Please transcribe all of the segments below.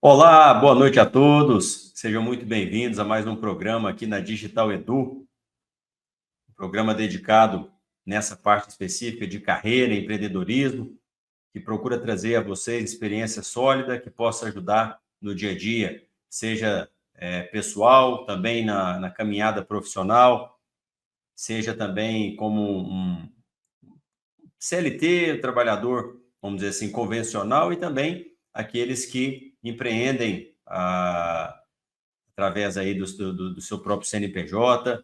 Olá, boa noite a todos. Sejam muito bem-vindos a mais um programa aqui na Digital Edu, um programa dedicado nessa parte específica de carreira e empreendedorismo, que procura trazer a vocês experiência sólida que possa ajudar no dia a dia, seja pessoal, também na caminhada profissional, seja também como um CLT, trabalhador, vamos dizer assim, convencional, e também aqueles que empreendem através aí do seu próprio CNPJ.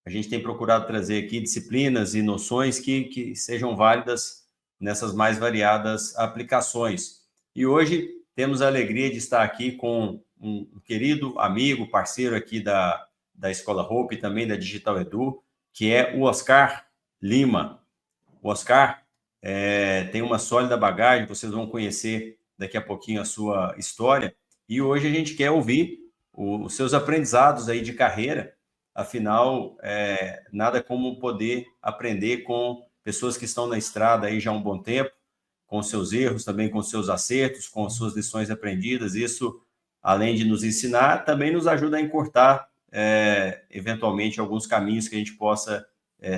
A gente tem procurado trazer aqui disciplinas e noções que sejam válidas nessas mais variadas aplicações. E hoje temos a alegria de estar aqui com um querido amigo, parceiro aqui da Escola Hope e também da Digital Edu, que é o Oscar Lima. O Oscar tem uma sólida bagagem, vocês vão conhecer daqui a pouquinho a sua história, e hoje a gente quer ouvir os seus aprendizados aí de carreira. Afinal, nada como poder aprender com pessoas que estão na estrada aí já há um bom tempo, com seus erros, também com seus acertos, com suas lições aprendidas. Isso, além de nos ensinar, também nos ajuda a encurtar, eventualmente, alguns caminhos que a gente possa,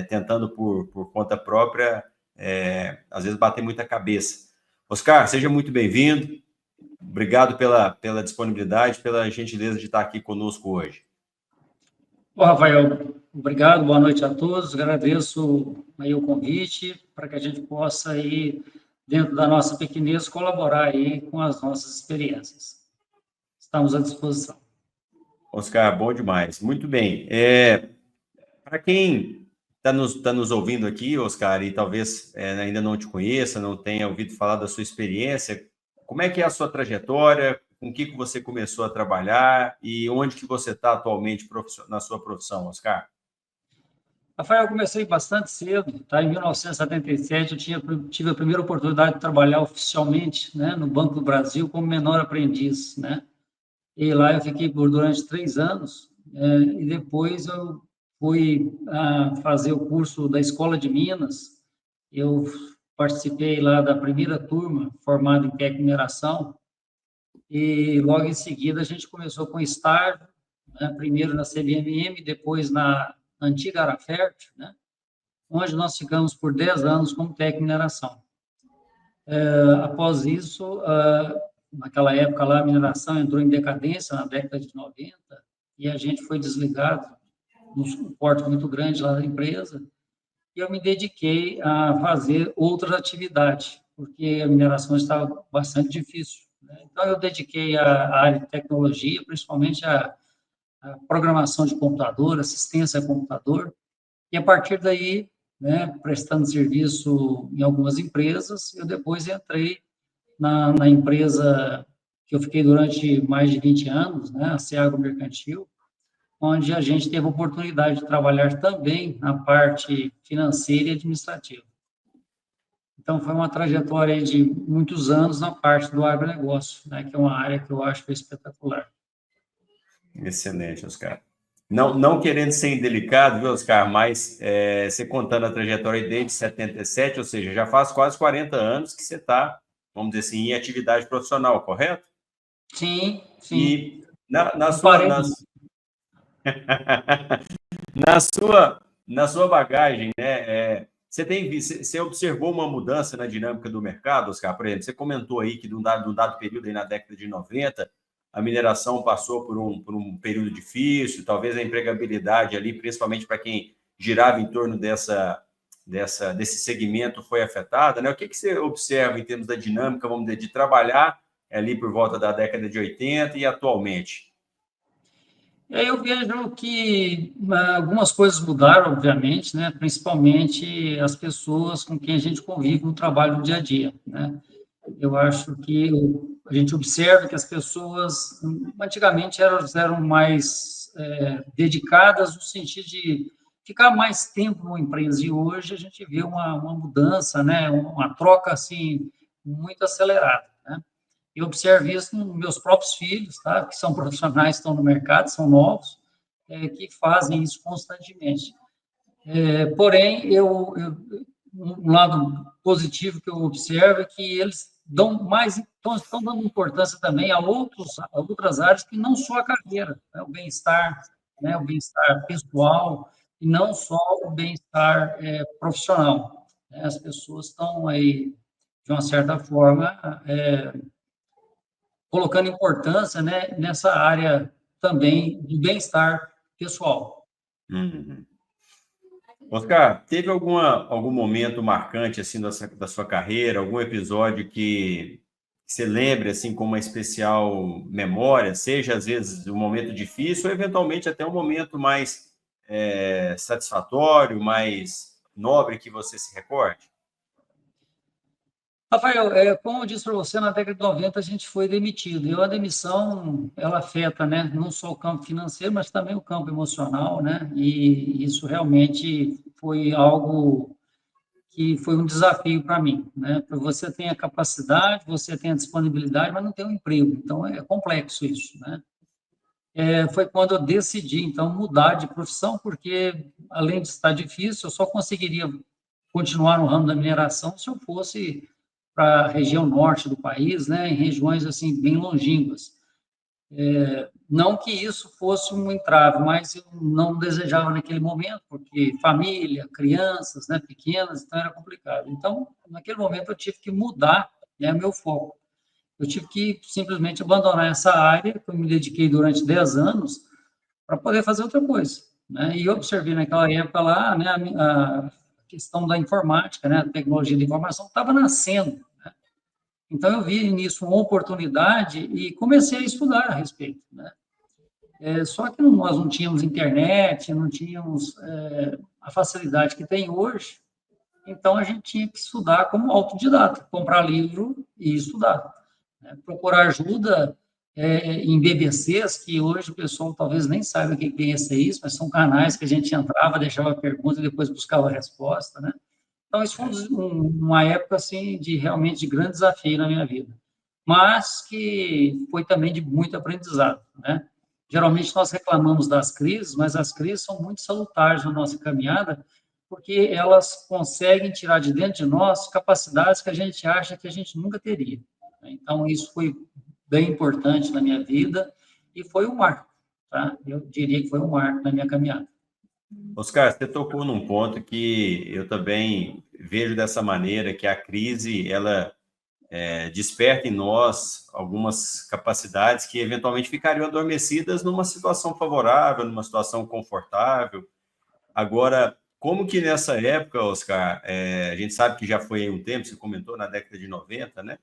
tentando por conta própria, às vezes bater muita cabeça. Oscar, seja muito bem-vindo. Obrigado pela disponibilidade, pela gentileza de estar aqui conosco hoje. Bom, Rafael, obrigado, boa noite a todos. Agradeço aí o convite para que a gente possa aí, dentro da nossa pequenez, colaborar aí com as nossas experiências. Estamos à disposição. Oscar, bom demais. Muito bem. Para quem está nos ouvindo aqui, Oscar, e talvez ainda não te conheça, não tenha ouvido falar da sua experiência, como é que é a sua trajetória? Com o que você começou a trabalhar e onde que você está atualmente na sua profissão, Oscar? Rafael, eu comecei bastante cedo, tá? Em 1977 eu tive a primeira oportunidade de trabalhar oficialmente, né, no Banco do Brasil como menor aprendiz, né? E lá eu fiquei durante 3 anos, e depois eu fui fazer o curso da Escola de Minas. Eu participei lá da primeira turma, formada em técnico em mineração, e logo em seguida a gente começou com estágio, né, primeiro na CBMM, depois na antiga Arafert, né, onde nós ficamos por 10 anos como técnico em mineração. Após isso, naquela época lá, a mineração entrou em decadência na década de 90, e a gente foi desligado, num corte muito grande lá da empresa, e eu me dediquei a fazer outras atividades, porque a mineração estava bastante difícil, né? Então, eu dediquei à área de tecnologia, principalmente a programação de computador, assistência a computador, e a partir daí, né, prestando serviço em algumas empresas, eu depois entrei na empresa que eu fiquei durante mais de 20 anos, né, a Seagro Mercantil, onde a gente teve a oportunidade de trabalhar também na parte financeira e administrativa. Então, foi uma trajetória de muitos anos na parte do agronegócio, né, que é uma área que eu acho espetacular. Excelente, Oscar. Não querendo ser indelicado, viu, Oscar, mas você contando a trajetória desde 77, ou seja, já faz quase 40 anos que você está, vamos dizer assim, em atividade profissional, correto? Sim, sim. E na sua bagagem, né, você observou uma mudança na dinâmica do mercado, Oscar? Por exemplo, você comentou aí que num dado período aí na década de 90, a mineração passou por um período difícil, talvez a empregabilidade ali, principalmente para quem girava em torno desse segmento, foi afetada, né? O que você observa em termos da dinâmica, vamos dizer, de trabalhar ali por volta da década de 80 e atualmente? Eu vejo que algumas coisas mudaram, obviamente, né? Principalmente as pessoas com quem a gente convive no trabalho do dia a dia, né? Eu acho que a gente observa que as pessoas, antigamente, eram mais dedicadas no sentido de ficar mais tempo numa empresa, e hoje a gente vê uma mudança, né? Uma troca, assim, muito acelerada, né? Eu observo isso nos meus próprios filhos, tá? Que são profissionais, estão no mercado, são novos, que fazem isso constantemente. Porém, um lado positivo que eu observo é que eles Então, estão dando importância também a outras áreas que não só a carreira, né? O bem-estar, né? O bem-estar pessoal, e não só o bem-estar profissional, né? As pessoas estão aí, de uma certa forma, colocando importância, né, nessa área também de bem-estar pessoal. Uhum. Oscar, teve algum momento marcante assim da sua carreira, algum episódio que você lembre assim com uma especial memória, seja às vezes um momento difícil ou eventualmente até um momento mais satisfatório, mais nobre que você se recorde? Rafael, como eu disse para você, na década de 90 a gente foi demitido, e a demissão, ela afeta, né, não só o campo financeiro, mas também o campo emocional, né, e isso realmente foi algo que foi um desafio para mim, né, porque você tem a capacidade, você tem a disponibilidade, mas não tem um emprego, então é complexo isso, né. Foi quando eu decidi, então, mudar de profissão, porque, além de estar difícil, eu só conseguiria continuar no ramo da mineração se eu fosse para a região norte do país, né, em regiões assim bem longínquas. Não que isso fosse um entrave, mas eu não desejava naquele momento, porque família, crianças, né, pequenas, então era complicado. Então, naquele momento eu tive que mudar, né, meu foco. Eu tive que simplesmente abandonar essa área que eu me dediquei durante 10 anos para poder fazer outra coisa, né? E eu observei naquela época lá, né, a questão da informática, né, a tecnologia de informação estava nascendo. Então, eu vi nisso uma oportunidade e comecei a estudar a respeito, né? Só que nós não tínhamos internet, não tínhamos a facilidade que tem hoje, então a gente tinha que estudar como autodidata, comprar livro e estudar, né? Procurar ajuda em BBCs, que hoje o pessoal talvez nem saiba o que é isso, mas são canais que a gente entrava, deixava a pergunta e depois buscava a resposta, né? Então, isso foi uma época, assim, realmente de grande desafio na minha vida, mas que foi também de muito aprendizado, né? Geralmente, nós reclamamos das crises, mas as crises são muito salutares na nossa caminhada, porque elas conseguem tirar de dentro de nós capacidades que a gente acha que a gente nunca teria. Então, isso foi bem importante na minha vida e foi um marco, tá? Eu diria que foi um marco na minha caminhada. Oscar, você tocou num ponto que eu também vejo dessa maneira, que a crise, ela desperta em nós algumas capacidades que eventualmente ficariam adormecidas numa situação favorável, numa situação confortável. Agora, como que nessa época, Oscar, a gente sabe que já foi um tempo, você comentou na década de 90, né?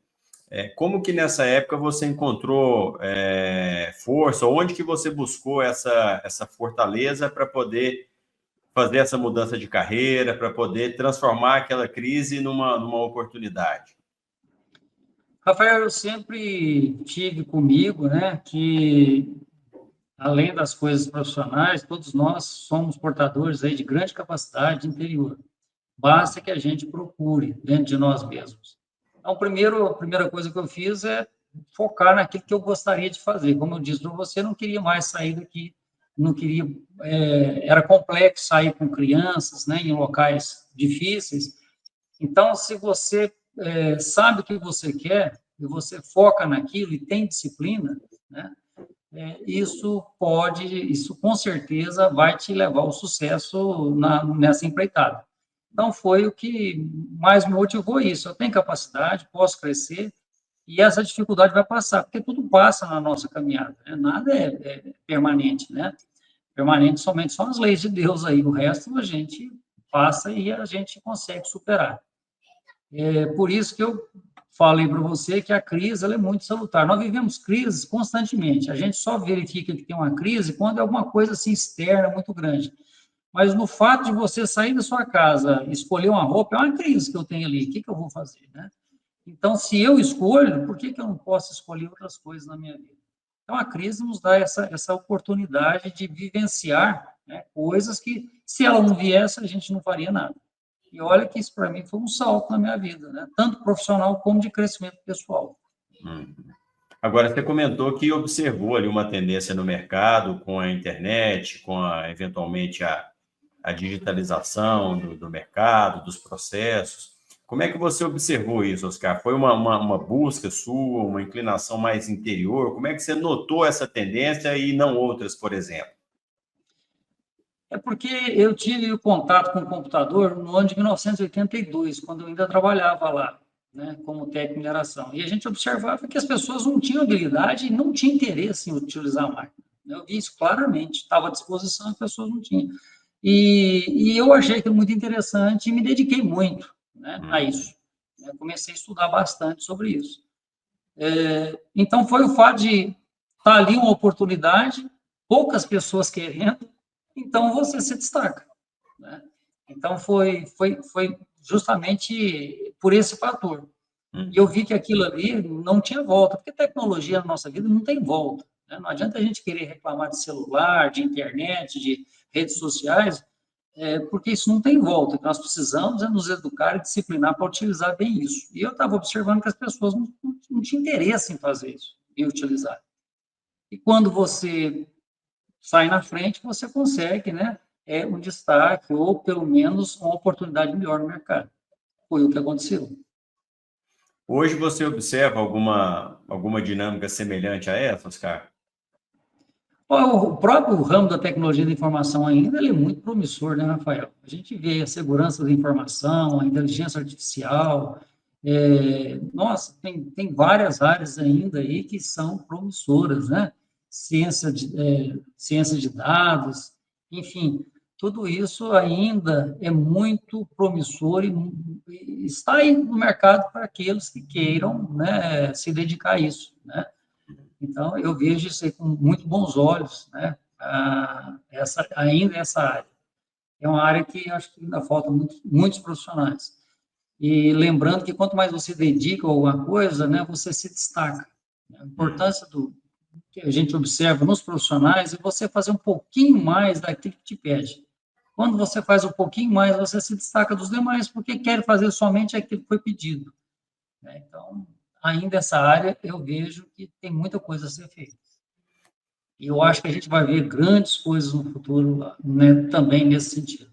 Como que nessa época você encontrou força, onde que você buscou essa fortaleza para poder fazer essa mudança de carreira, para poder transformar aquela crise numa oportunidade? Rafael, eu sempre tive comigo, né, que além das coisas profissionais, todos nós somos portadores aí de grande capacidade interior. Basta que a gente procure dentro de nós mesmos. Então, a primeira coisa que eu fiz é focar naquilo que eu gostaria de fazer. Como eu disse para você, eu não queria mais sair daqui, não queria, era complexo sair com crianças, né, em locais difíceis. Então, se você sabe o que você quer, e você foca naquilo e tem disciplina, né, isso com certeza vai te levar ao sucesso nessa empreitada. Então, foi o que mais me motivou isso. Eu tenho capacidade, posso crescer, e essa dificuldade vai passar, porque tudo passa na nossa caminhada, né? Nada é permanente, né? Permanente somente são as leis de Deus aí, o resto a gente passa e a gente consegue superar. Por isso que eu falei para você que a crise ela é muito salutar. Nós vivemos crises constantemente. A gente só verifica que tem uma crise quando é alguma coisa assim externa muito grande. Mas no fato de você sair da sua casa, escolher uma roupa, é uma crise que eu tenho ali. O que eu vou fazer, né? Então, se eu escolho, por que eu não posso escolher outras coisas na minha vida? Então, a crise nos dá essa oportunidade de vivenciar, né, coisas que, se ela não viesse, a gente não faria nada. E olha que isso, para mim, foi um salto na minha vida, né? Tanto profissional como de crescimento pessoal. Agora, você comentou que observou ali uma tendência no mercado com a internet, eventualmente a digitalização do mercado, dos processos. Como é que você observou isso, Oscar? Foi uma busca sua, uma inclinação mais interior? Como é que você notou essa tendência e não outras, por exemplo? É porque eu tive o contato com o computador no ano de 1982, quando eu ainda trabalhava lá, né, como técnico de mineração. E a gente observava que as pessoas não tinham habilidade e não tinham interesse em utilizar a máquina. Eu vi isso claramente, estava à disposição, as pessoas não tinham. E eu achei aquilo muito interessante e me dediquei muito, né, a isso. Eu comecei a estudar bastante sobre isso. Então, foi o fato de estar ali uma oportunidade, poucas pessoas querendo, então você se destaca, né? Então, foi justamente por esse fator. E eu vi que aquilo ali não tinha volta, porque tecnologia na nossa vida não tem volta, né? Não adianta a gente querer reclamar de celular, de internet, de redes sociais, porque isso não tem volta. Nós precisamos nos educar e disciplinar para utilizar bem isso. E eu estava observando que as pessoas não tinham interesse em fazer isso, em utilizar. E quando você sai na frente, você consegue, né, um destaque ou, pelo menos, uma oportunidade melhor no mercado. Foi o que aconteceu. Hoje você observa alguma dinâmica semelhante a essa, Oscar? O próprio ramo da tecnologia da informação ainda ele é muito promissor, né, Rafael? A gente vê a segurança da informação, a inteligência artificial, nossa, tem várias áreas ainda aí que são promissoras, né? Ciência de dados, enfim, tudo isso ainda é muito promissor e está aí no mercado para aqueles que queiram, né, se dedicar a isso, né? Então, eu vejo isso aí com muito bons olhos, né? Ainda essa área. É uma área que acho que ainda falta muitos profissionais. E lembrando que quanto mais você dedica a alguma coisa, né, você se destaca. A importância que a gente observa nos profissionais é você fazer um pouquinho mais daquilo que te pede. Quando você faz um pouquinho mais, você se destaca dos demais, porque quer fazer somente aquilo que foi pedido, né? Então, ainda essa área, eu vejo que tem muita coisa a ser feita. E eu acho que a gente vai ver grandes coisas no futuro, né, também nesse sentido.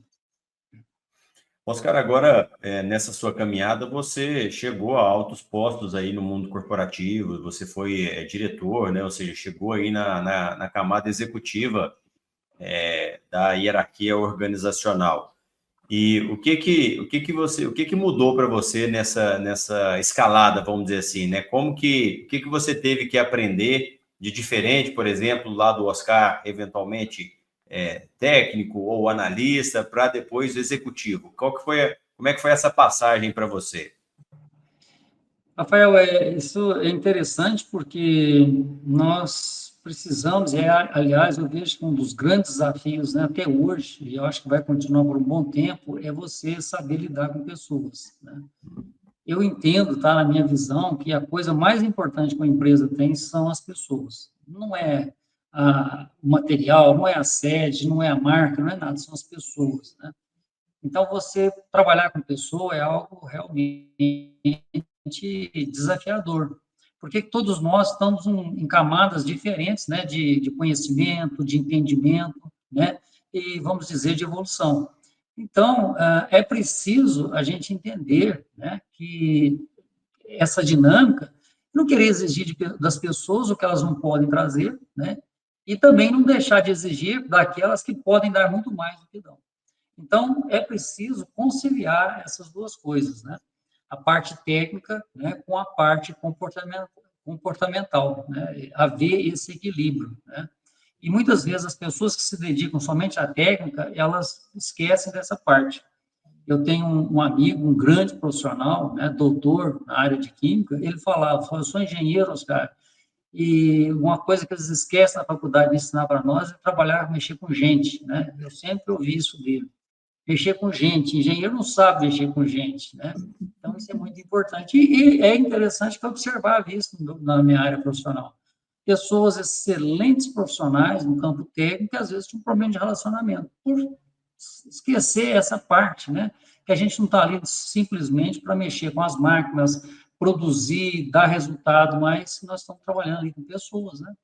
Oscar, agora, nessa sua caminhada, você chegou a altos postos aí no mundo corporativo, você foi diretor, né? Ou seja, chegou aí na camada executiva da hierarquia organizacional. E o que mudou para você nessa escalada, vamos dizer assim, né? O que você teve que aprender de diferente, por exemplo, lá do Oscar, eventualmente técnico ou analista, para depois executivo? Como é que foi essa passagem para você? Rafael, isso é interessante porque nós precisamos, aliás, eu vejo que um dos grandes desafios, né, até hoje, e eu acho que vai continuar por um bom tempo, é você saber lidar com pessoas, né? Eu entendo, tá, na minha visão, que a coisa mais importante que uma empresa tem são as pessoas. Não é o material, não é a sede, não é a marca, não é nada, são as pessoas, né? Então, você trabalhar com pessoa é algo realmente desafiador, porque todos nós estamos em camadas diferentes, né, de conhecimento, de entendimento, né, e vamos dizer de evolução. Então, é preciso a gente entender, né, que essa dinâmica, não querer exigir das pessoas o que elas não podem trazer, né, e também não deixar de exigir daquelas que podem dar muito mais do que dão. Então, é preciso conciliar essas duas coisas, né? A parte técnica, né, com a parte comportamental, né? Haver esse equilíbrio, né? E muitas vezes as pessoas que se dedicam somente à técnica, elas esquecem dessa parte. Eu tenho um amigo, um grande profissional, né, doutor na área de química, ele falava, eu sou engenheiro, Oscar, e uma coisa que eles esquecem na faculdade de ensinar para nós é trabalhar, mexer com gente, né? Eu sempre ouvi isso dele. Mexer com gente, engenheiro não sabe mexer com gente, né? Então, isso é muito importante. E é interessante que eu observava isso na minha área profissional. Pessoas excelentes profissionais no campo técnico, que às vezes tinham um problema de relacionamento, por esquecer essa parte, né? Que a gente não está ali simplesmente para mexer com as máquinas, produzir, dar resultado, mas nós estamos trabalhando ali com pessoas, né?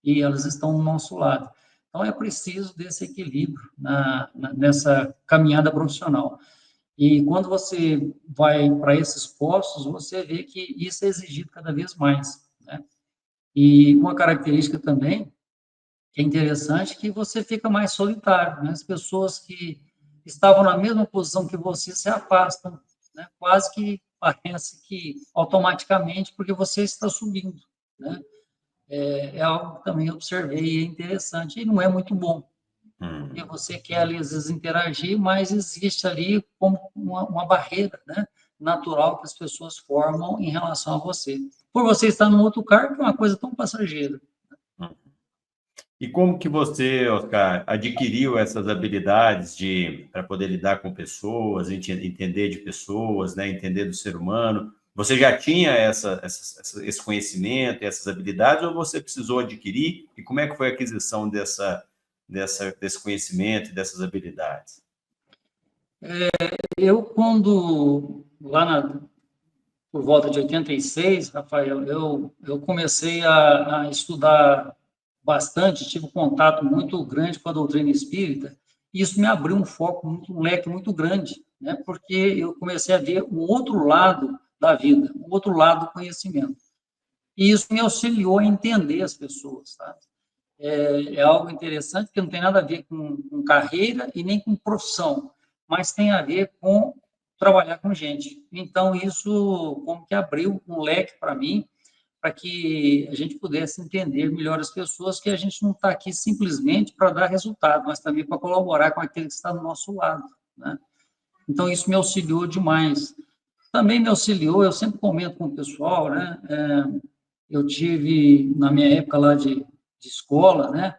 E elas estão do nosso lado. Então, é preciso desse equilíbrio nessa caminhada profissional. E quando você vai para esses postos, você vê que isso é exigido cada vez mais, né? E uma característica também que é interessante é que você fica mais solitário, né? As pessoas que estavam na mesma posição que você se afastam, né? Quase que parece que automaticamente, porque você está subindo, né? É algo que também observei e é interessante, e não é muito bom, porque você quer ali, às vezes, interagir, mas existe ali como uma barreira, né, natural que as pessoas formam em relação a você. Por você estar num outro cargo, que é uma coisa tão passageira. E como que você, Oscar, adquiriu essas habilidades para poder lidar com pessoas, entender de pessoas, né, entender do ser humano? Você já tinha esse conhecimento, essas habilidades, ou você precisou adquirir? E como é que foi a aquisição desse conhecimento e dessas habilidades? Eu, quando, por volta de 86, Rafael, eu comecei a estudar bastante, tive um contato muito grande com a doutrina espírita, e isso me abriu um foco, um leque muito grande, né? Porque eu comecei a ver um outro lado da vida, um outro lado do conhecimento. E isso me auxiliou a entender as pessoas, tá? É algo interessante, que não tem nada a ver com carreira e nem com profissão, mas tem a ver com trabalhar com gente. Então, isso como que abriu um leque para mim, para que a gente pudesse entender melhor as pessoas, que a gente não está aqui simplesmente para dar resultado, mas também para colaborar com aquele que está do nosso lado, né? Então, isso me auxiliou demais. Também me auxiliou, eu sempre comento com o pessoal, né? Eu tive, na minha época lá de escola, né?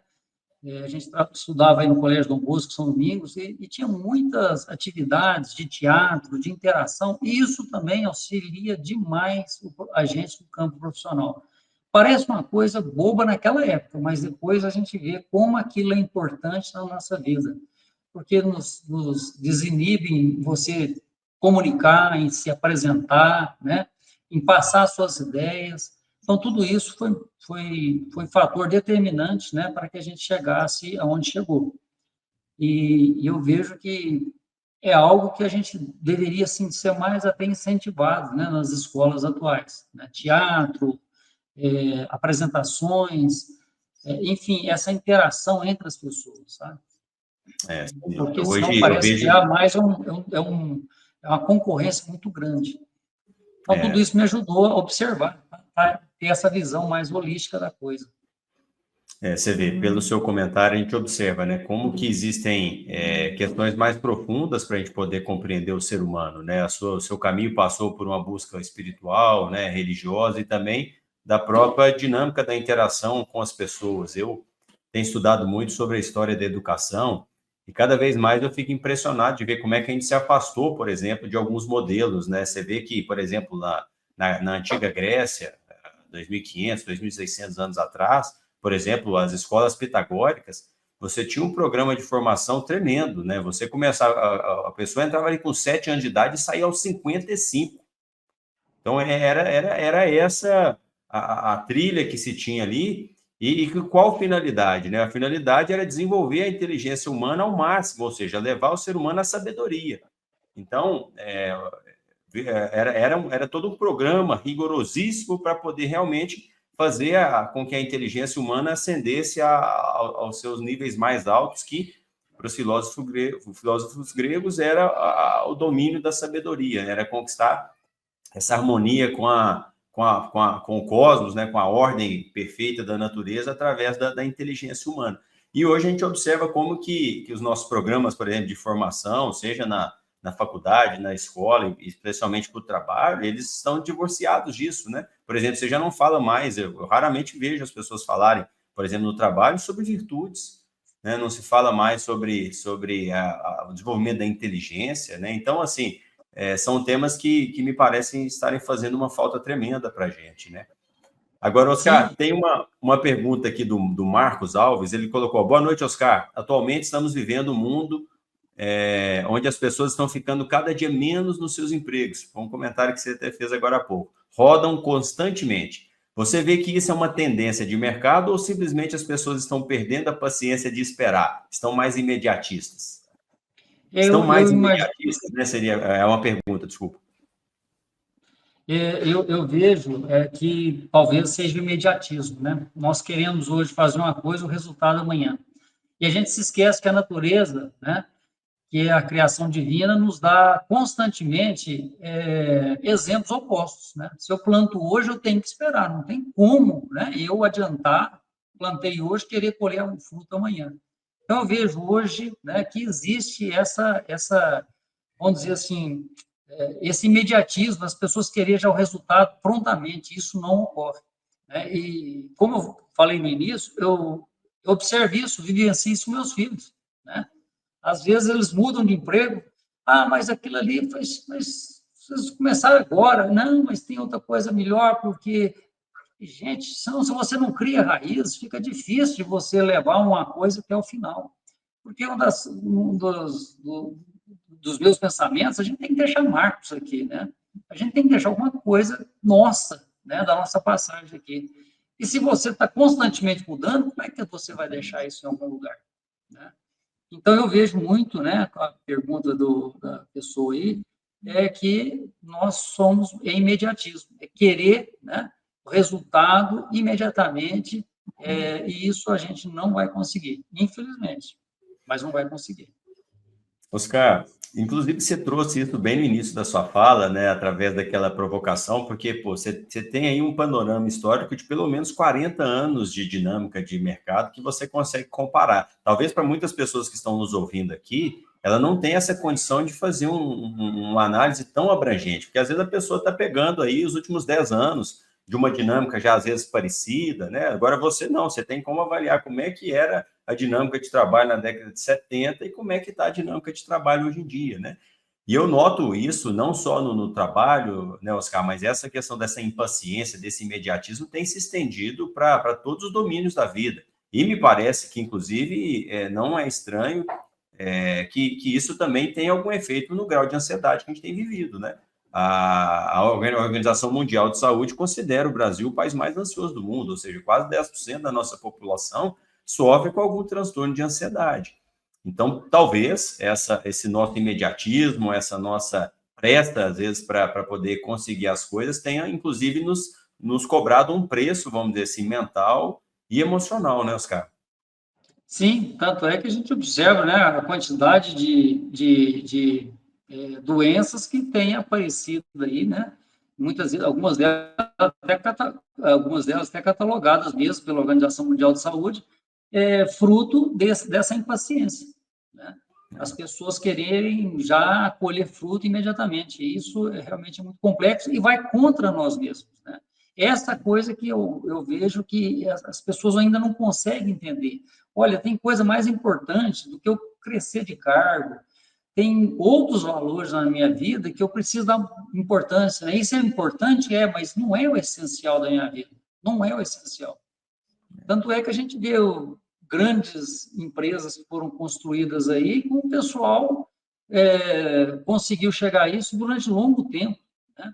A gente estudava aí no Colégio Dom Bosco, São Domingos, e tinha muitas atividades de teatro, de interação, e isso também auxilia demais a gente no campo profissional. Parece uma coisa boba naquela época, mas depois a gente vê como aquilo é importante na nossa vida, porque nos desinibe em você comunicar, em se apresentar, né? Em passar suas ideias. Então, tudo isso foi fator determinante, né, para que a gente chegasse aonde chegou. E eu vejo que é algo que a gente deveria, assim, ser mais até incentivado, né, nas escolas atuais, né? Teatro, apresentações, enfim, essa interação entre as pessoas, sabe? Porque senão Hoje eu parece que vejo. há mais é uma concorrência muito grande. Então, tudo isso me ajudou a observar, a ter essa visão mais holística da coisa. Você vê, pelo seu comentário, a gente observa, né, como que existem questões mais profundas para a gente poder compreender o ser humano, né? O seu caminho passou por uma busca espiritual, né, religiosa e também da própria dinâmica da interação com as pessoas. Eu tenho estudado muito sobre a história da educação e cada vez mais eu fico impressionado de ver como é que a gente se afastou, por exemplo, de alguns modelos, né? Você vê que, por exemplo, na antiga Grécia, 2.500, 2.600 anos atrás, por exemplo, as escolas pitagóricas, você tinha um programa de formação tremendo, né? Você começava, a pessoa entrava ali com 7 anos de idade e saía aos 55. Então, era essa a trilha que se tinha ali, e qual finalidade, né? A finalidade era desenvolver a inteligência humana ao máximo, ou seja, levar o ser humano à sabedoria. Então, era todo um programa rigorosíssimo para poder realmente fazer com que a inteligência humana ascendesse aos seus níveis mais altos, que para os filósofos gregos era o domínio da sabedoria, né? Era conquistar essa harmonia com o cosmos, né? Com a ordem perfeita da natureza através da inteligência humana. E hoje a gente observa como que os nossos programas, por exemplo, de formação, seja na faculdade, na escola, especialmente para o trabalho, eles estão divorciados disso, né? Por exemplo, você já não fala mais, eu raramente vejo as pessoas falarem, por exemplo, no trabalho, sobre virtudes, né? Não se fala mais sobre o desenvolvimento da inteligência, né? Então, assim, são temas que me parecem estarem fazendo uma falta tremenda para a gente, né? Agora, Oscar, Sim, tem uma pergunta aqui do Marcos Alves, ele colocou: boa noite, Oscar. Atualmente estamos vivendo um mundo onde as pessoas estão ficando cada dia menos nos seus empregos. Foi um comentário que você até fez agora há pouco. Rodam constantemente. Você vê que isso é uma tendência de mercado ou simplesmente as pessoas estão perdendo a paciência de esperar, estão mais imediatistas? Estão mais imagino, imediatistas, né? É uma pergunta, desculpa. eu vejo que talvez seja o imediatismo, né? Nós queremos hoje fazer uma coisa, o resultado amanhã. E a gente se esquece que a natureza, né, que é a criação divina, nos dá constantemente exemplos opostos, né? Se eu planto hoje, eu tenho que esperar, não tem como, né? Eu adiantar, plantei hoje, querer colher um fruto amanhã. Então, eu vejo hoje, né, que existe vamos dizer assim, esse imediatismo, as pessoas querem já o resultado prontamente, isso não ocorre, né? E, como eu falei no início, eu observo isso, vivencio isso com meus filhos, né? Às vezes eles mudam de emprego, mas aquilo ali, mas vocês começaram agora, não, mas tem outra coisa melhor, porque, gente, se você não cria raiz, fica difícil de você levar uma coisa até o final. Porque dos meus pensamentos, a gente tem que deixar marcos aqui, né? A gente tem que deixar alguma coisa nossa, né, da nossa passagem aqui. E se você está constantemente mudando, como é que você vai deixar isso em algum lugar, né? Então, eu vejo muito, né, a pergunta da pessoa aí, é que nós somos imediatismo, é querer, né, o resultado imediatamente, e isso a gente não vai conseguir, infelizmente, mas não vai conseguir. Oscar, inclusive você trouxe isso bem no início da sua fala, né, através daquela provocação, porque pô, você tem aí um panorama histórico de pelo menos 40 anos de dinâmica de mercado que você consegue comparar. Talvez para muitas pessoas que estão nos ouvindo aqui, ela não tem essa condição de fazer uma análise tão abrangente, porque às vezes a pessoa está pegando aí os últimos 10 anos de uma dinâmica já às vezes parecida, né? Agora você não, você tem como avaliar como é que era a dinâmica de trabalho na década de 70 e como é que está a dinâmica de trabalho hoje em dia, né? E eu noto isso não só no trabalho, né, Oscar, mas essa questão dessa impaciência, desse imediatismo tem se estendido para todos os domínios da vida. E me parece que, inclusive, não é estranho que isso também tem algum efeito no grau de ansiedade que a gente tem vivido, né? A Organização Mundial de Saúde considera o Brasil o país mais ansioso do mundo, ou seja, quase 10% da nossa população sofre com algum transtorno de ansiedade. Então, talvez esse nosso imediatismo, essa nossa pressa, às vezes, para poder conseguir as coisas, tenha, inclusive, nos cobrado um preço, vamos dizer assim, mental e emocional, né, Oscar? Sim, tanto é que a gente observa, né, a quantidade de doenças que têm aparecido aí, né? Muitas vezes, algumas delas até catalogadas mesmo pela Organização Mundial de Saúde, fruto dessa impaciência, né? As pessoas quererem já colher fruto imediatamente. E isso é realmente muito complexo e vai contra nós mesmos, né? Essa coisa que eu vejo que as pessoas ainda não conseguem entender. Olha, tem coisa mais importante do que eu crescer de cargo, tem outros valores na minha vida que eu preciso dar importância, né? Isso é importante, mas não é o essencial da minha vida, não é o essencial. Tanto é que a gente vê grandes empresas que foram construídas aí, com o pessoal conseguiu chegar a isso durante longo tempo, né?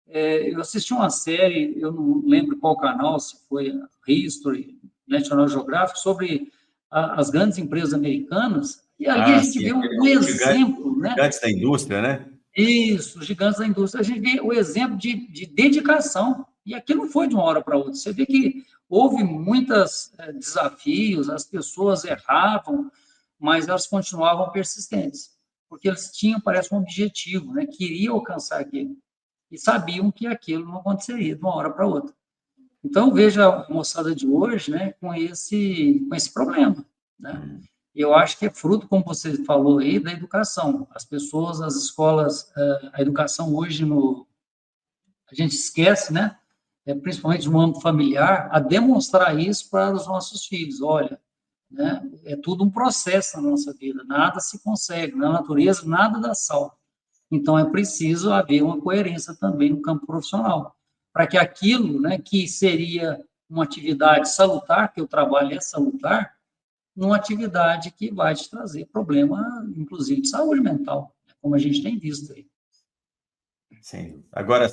Eu assisti uma série, eu não lembro qual canal, se foi History, National Geographic, sobre as grandes empresas americanas, e ali a gente Sim, vê um exemplo, né? gigantes da indústria, né? Isso, gigantes da indústria. A gente vê o exemplo de dedicação, e aqui não foi de uma hora para outra. Você vê que houve muitos desafios, as pessoas erravam, mas elas continuavam persistentes, porque eles tinham, parece, um objetivo, né? Queriam alcançar aquilo, e sabiam que aquilo não aconteceria de uma hora para outra. Então, veja a moçada de hoje, né, com esse problema, né? Eu acho que é fruto, como você falou aí, da educação. As pessoas, as escolas, a educação hoje, a gente esquece, né, principalmente no âmbito familiar, a demonstrar isso para os nossos filhos. Olha, né, é tudo um processo na nossa vida, nada se consegue, na natureza nada dá salto. Então, é preciso haver uma coerência também no campo profissional, para que aquilo, né, que seria uma atividade salutar, que o trabalho é salutar, numa atividade que vai te trazer problema, inclusive, de saúde mental, como a gente tem visto aí. Sim. Agora,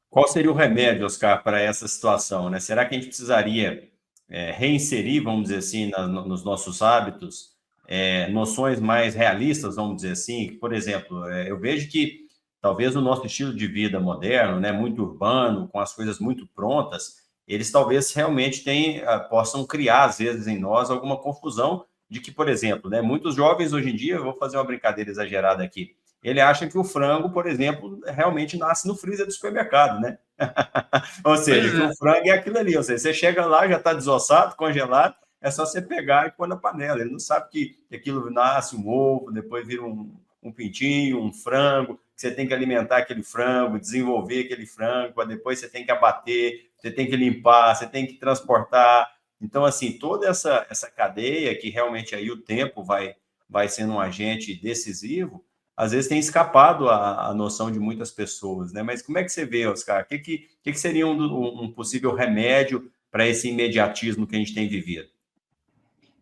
qual seria o remédio, Oscar, para essa situação, né? Será que a gente precisaria reinserir, vamos dizer assim, nos nossos hábitos, noções mais realistas, vamos dizer assim, por exemplo, eu vejo que talvez o nosso estilo de vida moderno, né, muito urbano, com as coisas muito prontas, eles talvez realmente possam criar, às vezes, em nós alguma confusão de que, por exemplo, né, muitos jovens hoje em dia, eu vou fazer uma brincadeira exagerada aqui, ele acha que o frango, por exemplo, realmente nasce no freezer do supermercado, né? Ou seja, que o frango é aquilo ali, ou seja, você chega lá, já está desossado, congelado, é só você pegar e pôr na panela. Ele não sabe que aquilo nasce um ovo, depois vira um pintinho, um frango, que você tem que alimentar aquele frango, desenvolver aquele frango, para depois você tem que abater, você tem que limpar, você tem que transportar. Então, assim, toda essa cadeia que realmente aí o tempo vai sendo um agente decisivo, às vezes tem escapado a noção de muitas pessoas, né? Mas como é que você vê, Oscar? O que seria um possível remédio para esse imediatismo que a gente tem vivido?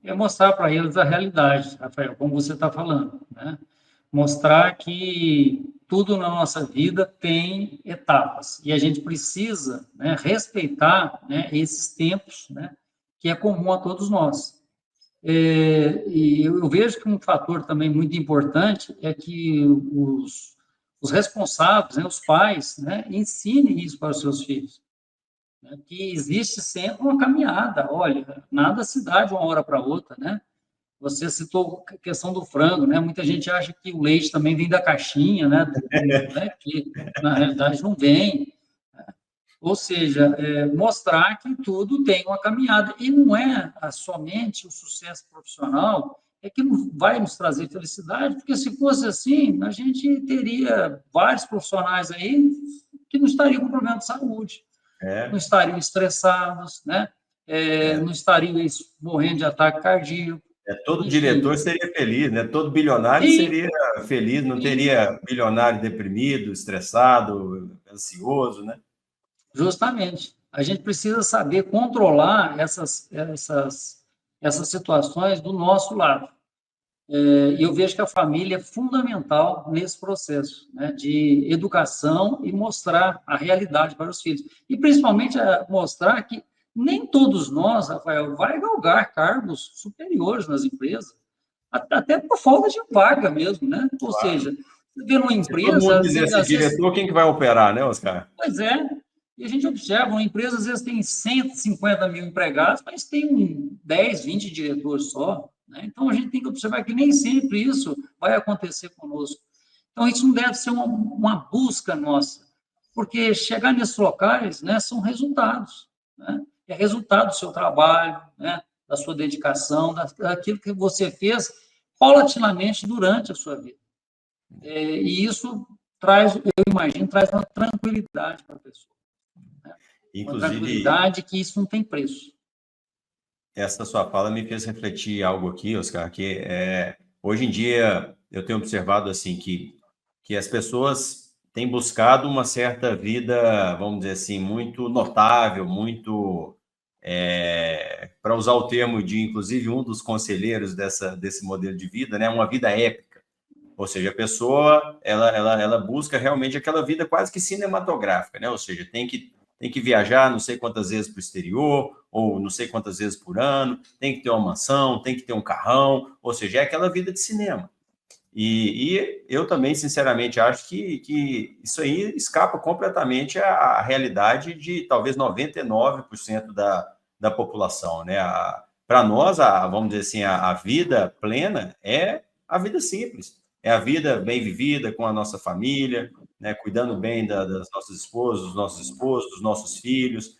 É mostrar para eles a realidade, Rafael, como você está falando, né? Mostrar que tudo na nossa vida tem etapas e a gente precisa, né, respeitar, né, esses tempos, né, que é comum a todos nós. E eu vejo que um fator também muito importante é que os responsáveis, né, os pais, né, ensinem isso para os seus filhos, né, que existe sempre uma caminhada. Olha, nada se dá de uma hora para outra, né? Você citou a questão do frango, né? Muita gente acha que o leite também vem da caixinha, né? Né? Que na realidade não vem. Ou seja, mostrar que tudo tem uma caminhada. E não é somente o sucesso profissional que vai nos trazer felicidade, porque se fosse assim, a gente teria vários profissionais aí que não estariam com problema de saúde, não estariam estressados, né? Não estariam morrendo de ataque cardíaco. Todo Enfim. diretor seria feliz, né? Todo bilionário E, seria feliz, não e teria bilionário deprimido, estressado, ansioso, né? justamente, a gente precisa saber controlar essas situações do nosso lado. E eu vejo que a família é fundamental nesse processo, né, de educação e mostrar a realidade para os filhos. E, principalmente, mostrar que nem todos nós, Rafael, vai galgar cargos superiores nas empresas, até por falta de vaga mesmo, né? Ou Claro. seja, você vê numa Se todo mundo empresa, quisesse ser às vezes, diretor, quem que vai operar, né, Oscar? pois é, e a gente observa, uma empresa às vezes tem 150 mil empregados, mas tem 10, 20 diretores só, né? Então, a gente tem que observar que nem sempre isso vai acontecer conosco. Então, isso não deve ser uma busca nossa, porque chegar nesses locais, né, são resultados, né? É resultado do seu trabalho, né, da sua dedicação, daquilo que você fez paulatinamente durante a sua vida. E isso traz, eu imagino, traz uma tranquilidade para a pessoa. Né? Uma Inclusive, tranquilidade que isso não tem preço. essa sua fala me fez refletir algo aqui, Oscar, que hoje em dia eu tenho observado assim que as pessoas têm buscado uma certa vida, vamos dizer assim, muito notável, muito, para usar o termo de, inclusive, um dos conselheiros desse modelo de vida, né, uma vida épica. Ou seja, a pessoa ela busca realmente aquela vida quase que cinematográfica, né? Ou seja, tem que viajar não sei quantas vezes para o exterior, ou não sei quantas vezes por ano, tem que ter uma mansão, tem que ter um carrão, ou seja, é aquela vida de cinema. E eu também, sinceramente, acho que isso aí escapa completamente à realidade de talvez 99% da população, né? Para nós, vamos dizer assim, a vida plena é a vida simples, é a vida bem vivida com a nossa família, né? Cuidando bem das nossas esposas, dos nossos filhos,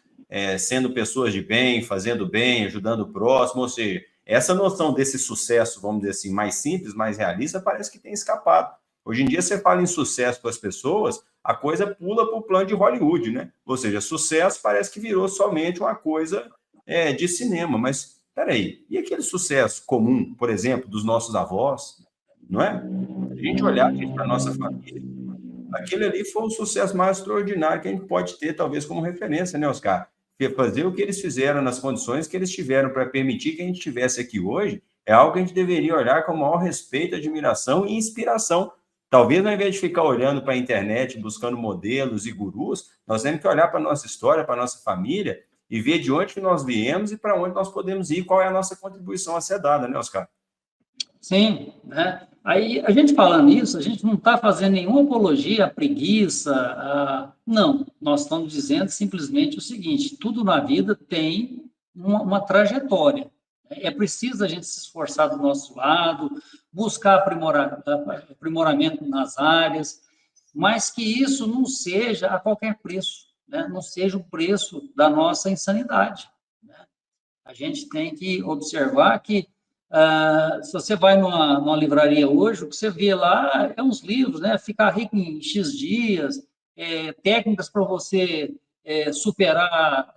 sendo pessoas de bem, fazendo bem, ajudando o próximo, ou seja, essa noção desse sucesso, vamos dizer assim, mais simples, mais realista, parece que tem escapado. Hoje em dia, você fala em sucesso para as pessoas, a coisa pula para o plano de Hollywood, né? Ou seja, sucesso parece que virou somente uma coisa de cinema. Mas, peraí, e aquele sucesso comum, por exemplo, dos nossos avós, não é? A gente olhar aqui para a nossa família, aquele ali foi o sucesso mais extraordinário que a gente pode ter, talvez, como referência, né, Oscar? Fazer o que eles fizeram nas condições que eles tiveram para permitir que a gente estivesse aqui hoje é algo que a gente deveria olhar com o maior respeito, admiração e inspiração. Talvez, ao invés de ficar olhando para a internet, buscando modelos e gurus, nós temos que olhar para a nossa história, para a nossa família e ver de onde que nós viemos e para onde nós podemos ir, qual é a nossa contribuição a ser dada, né, Oscar? Sim, né? Aí, a gente falando isso, a gente não está fazendo nenhuma apologia à preguiça, não. Nós estamos dizendo simplesmente o seguinte: tudo na vida tem uma trajetória. É preciso a gente se esforçar do nosso lado, buscar aprimoramento nas áreas, mas que isso não seja a qualquer preço, né? Não seja o preço da nossa insanidade, né? A gente tem que observar que, se você vai numa livraria hoje, o que você vê lá é uns livros, né? Ficar rico em X dias, técnicas para você superar,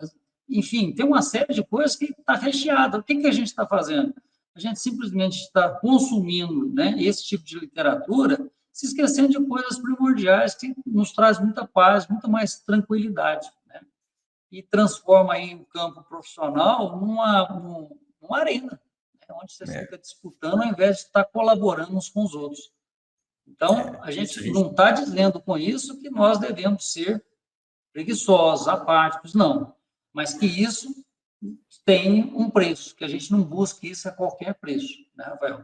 enfim, tem uma série de coisas que está recheada. O que a gente está fazendo? A gente simplesmente está consumindo, né, esse tipo de literatura, se esquecendo de coisas primordiais que nos traz muita paz, muito mais tranquilidade, né? E transforma aí o campo profissional numa arena, né, onde você É, fica disputando ao invés de estar colaborando uns com os outros. Então, a isso a gente gente não está dizendo com isso que nós devemos ser preguiçosos, apáticos, não. Mas que isso tem um preço, que a gente não busque isso a qualquer preço, né, Rafael?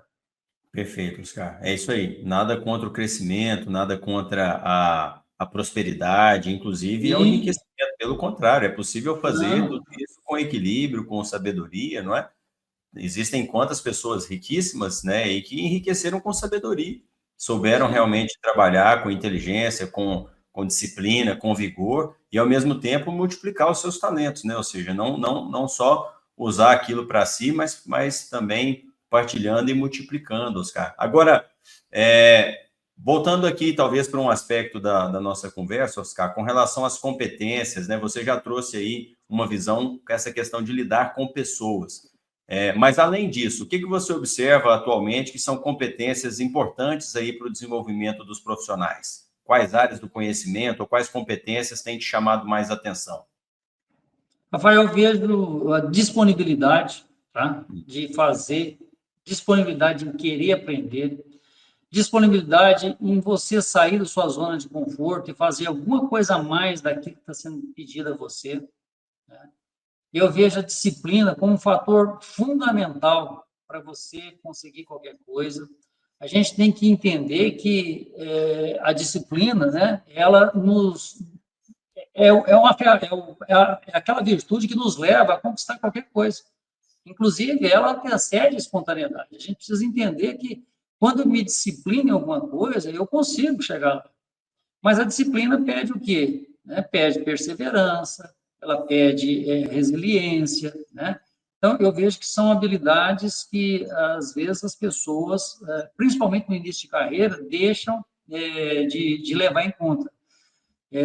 Perfeito, Oscar. É isso aí. Nada contra o crescimento, nada contra a prosperidade, inclusive é o Sim, enriquecimento. Pelo contrário, é possível fazer tudo não, isso com equilíbrio, com sabedoria, não é? Existem quantas pessoas riquíssimas, né, e que enriqueceram com sabedoria, souberam sim, realmente trabalhar com inteligência, com disciplina, com vigor, e ao mesmo tempo multiplicar os seus talentos, né? Ou seja, não só usar aquilo para si, mas também partilhando e multiplicando, Oscar. Agora, voltando aqui, talvez, para um aspecto da nossa conversa, Oscar, com relação às competências, né? Você já trouxe aí uma visão com essa questão de lidar com pessoas. Mas, além disso, o que você observa atualmente que são competências importantes aí para o desenvolvimento dos profissionais? Quais áreas do conhecimento ou quais competências têm te chamado mais atenção? Rafael, eu vejo a disponibilidade, tá? De fazer, disponibilidade em querer aprender, disponibilidade em você sair da sua zona de conforto e fazer alguma coisa a mais daquilo que está sendo pedido a você. Eu vejo a disciplina como um fator fundamental para você conseguir qualquer coisa. A gente tem que entender que a disciplina, né, ela nos é aquela virtude que nos leva a conquistar qualquer coisa. Inclusive, ela antecede a espontaneidade. A gente precisa entender que quando eu me disciplino em alguma coisa, eu consigo chegar lá. Mas a disciplina pede o quê? Né? Pede perseverança, ela pede resiliência, né? Então, eu vejo que são habilidades que, às vezes, as pessoas, principalmente no início de carreira, deixam de levar em conta.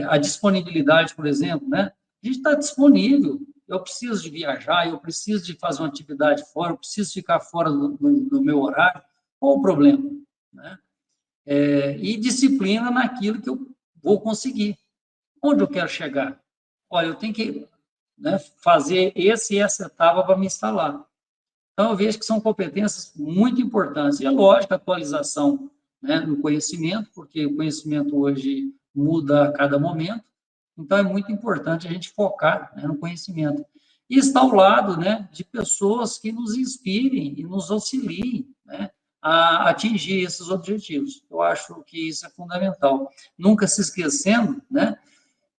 A disponibilidade, por exemplo, né? A gente está disponível. Eu preciso de viajar, eu preciso de fazer uma atividade fora, eu preciso ficar fora do meu horário. Qual o problema? Né? E disciplina naquilo que eu vou conseguir. Onde eu quero chegar? Olha, eu tenho que, né, fazer essa etapa para me instalar. Então, eu vejo que são competências muito importantes. E é lógico, a atualização, né, no conhecimento, porque o conhecimento hoje muda a cada momento. Então, é muito importante a gente focar, né, no conhecimento. E estar ao lado, né, de pessoas que nos inspirem e nos auxiliem, né, a atingir esses objetivos. Eu acho que isso é fundamental. Nunca se esquecendo, né,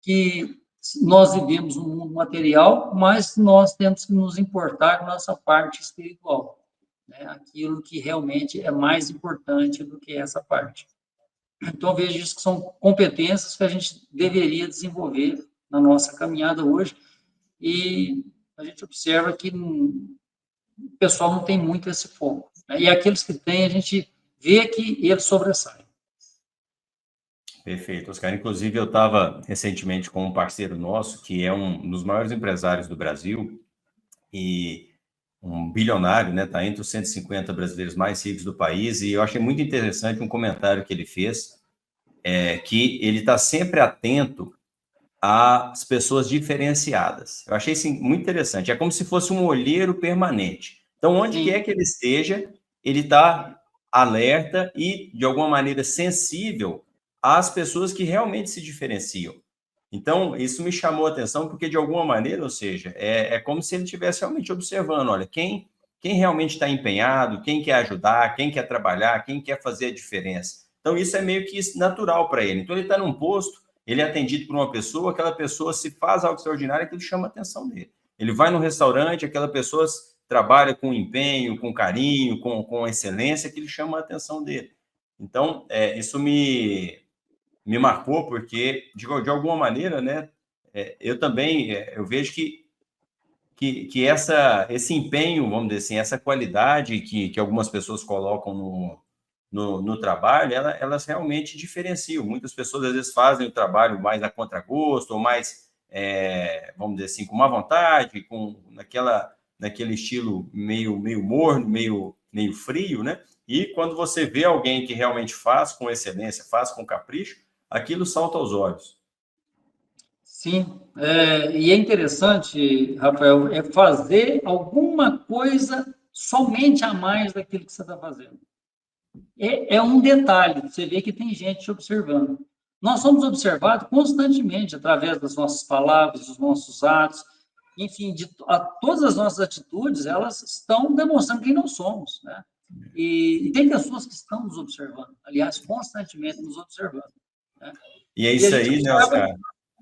que nós vivemos um mundo material, mas nós temos que nos importar com a nossa parte espiritual, né? Aquilo que realmente é mais importante do que essa parte. Então, eu vejo isso que são competências que a gente deveria desenvolver na nossa caminhada hoje, e a gente observa que o pessoal não tem muito esse foco, né? E aqueles que têm, a gente vê que eles sobressaem. Perfeito, Oscar. Inclusive, eu estava recentemente com um parceiro nosso, que é um dos maiores empresários do Brasil e um bilionário, né? Está entre os 150 brasileiros mais ricos do país. E eu achei muito interessante um comentário que ele fez, que ele está sempre atento às pessoas diferenciadas. Eu achei isso muito interessante. É como se fosse um olheiro permanente. Então, onde quer Sim, que ele esteja, ele está alerta e, de alguma maneira, sensível às pessoas que realmente se diferenciam. Então, isso me chamou a atenção, porque, de alguma maneira, ou seja, é como se ele estivesse realmente observando, olha, quem quem realmente está empenhado, quem quer ajudar, quem quer trabalhar, quem quer fazer a diferença. Então, isso é meio que natural para ele. Então, ele está num posto, ele é atendido por uma pessoa, aquela pessoa se faz algo extraordinário, aquilo chama a atenção dele. Ele vai no restaurante, aquela pessoa trabalha com empenho, com carinho, com excelência, que ele chama a atenção dele. Então, isso me marcou, porque, de alguma maneira, né, eu também eu vejo que esse empenho, vamos dizer assim, essa qualidade que algumas pessoas colocam no trabalho, elas realmente diferenciam. Muitas pessoas, às vezes, fazem o trabalho mais a contragosto, ou mais, vamos dizer assim, com má vontade, naquele estilo meio morno, meio frio, né? E quando você vê alguém que realmente faz com excelência, faz com capricho, aquilo salta aos olhos. Sim, e é interessante, Rafael, fazer alguma coisa somente a mais daquilo que você está fazendo. É um detalhe, você vê que tem gente te observando. Nós somos observados constantemente através das nossas palavras, dos nossos atos, enfim, todas as nossas atitudes, elas estão demonstrando quem nós somos, né? E tem pessoas que estão nos observando, aliás, constantemente nos observando, né? E é isso aí, né, Oscar?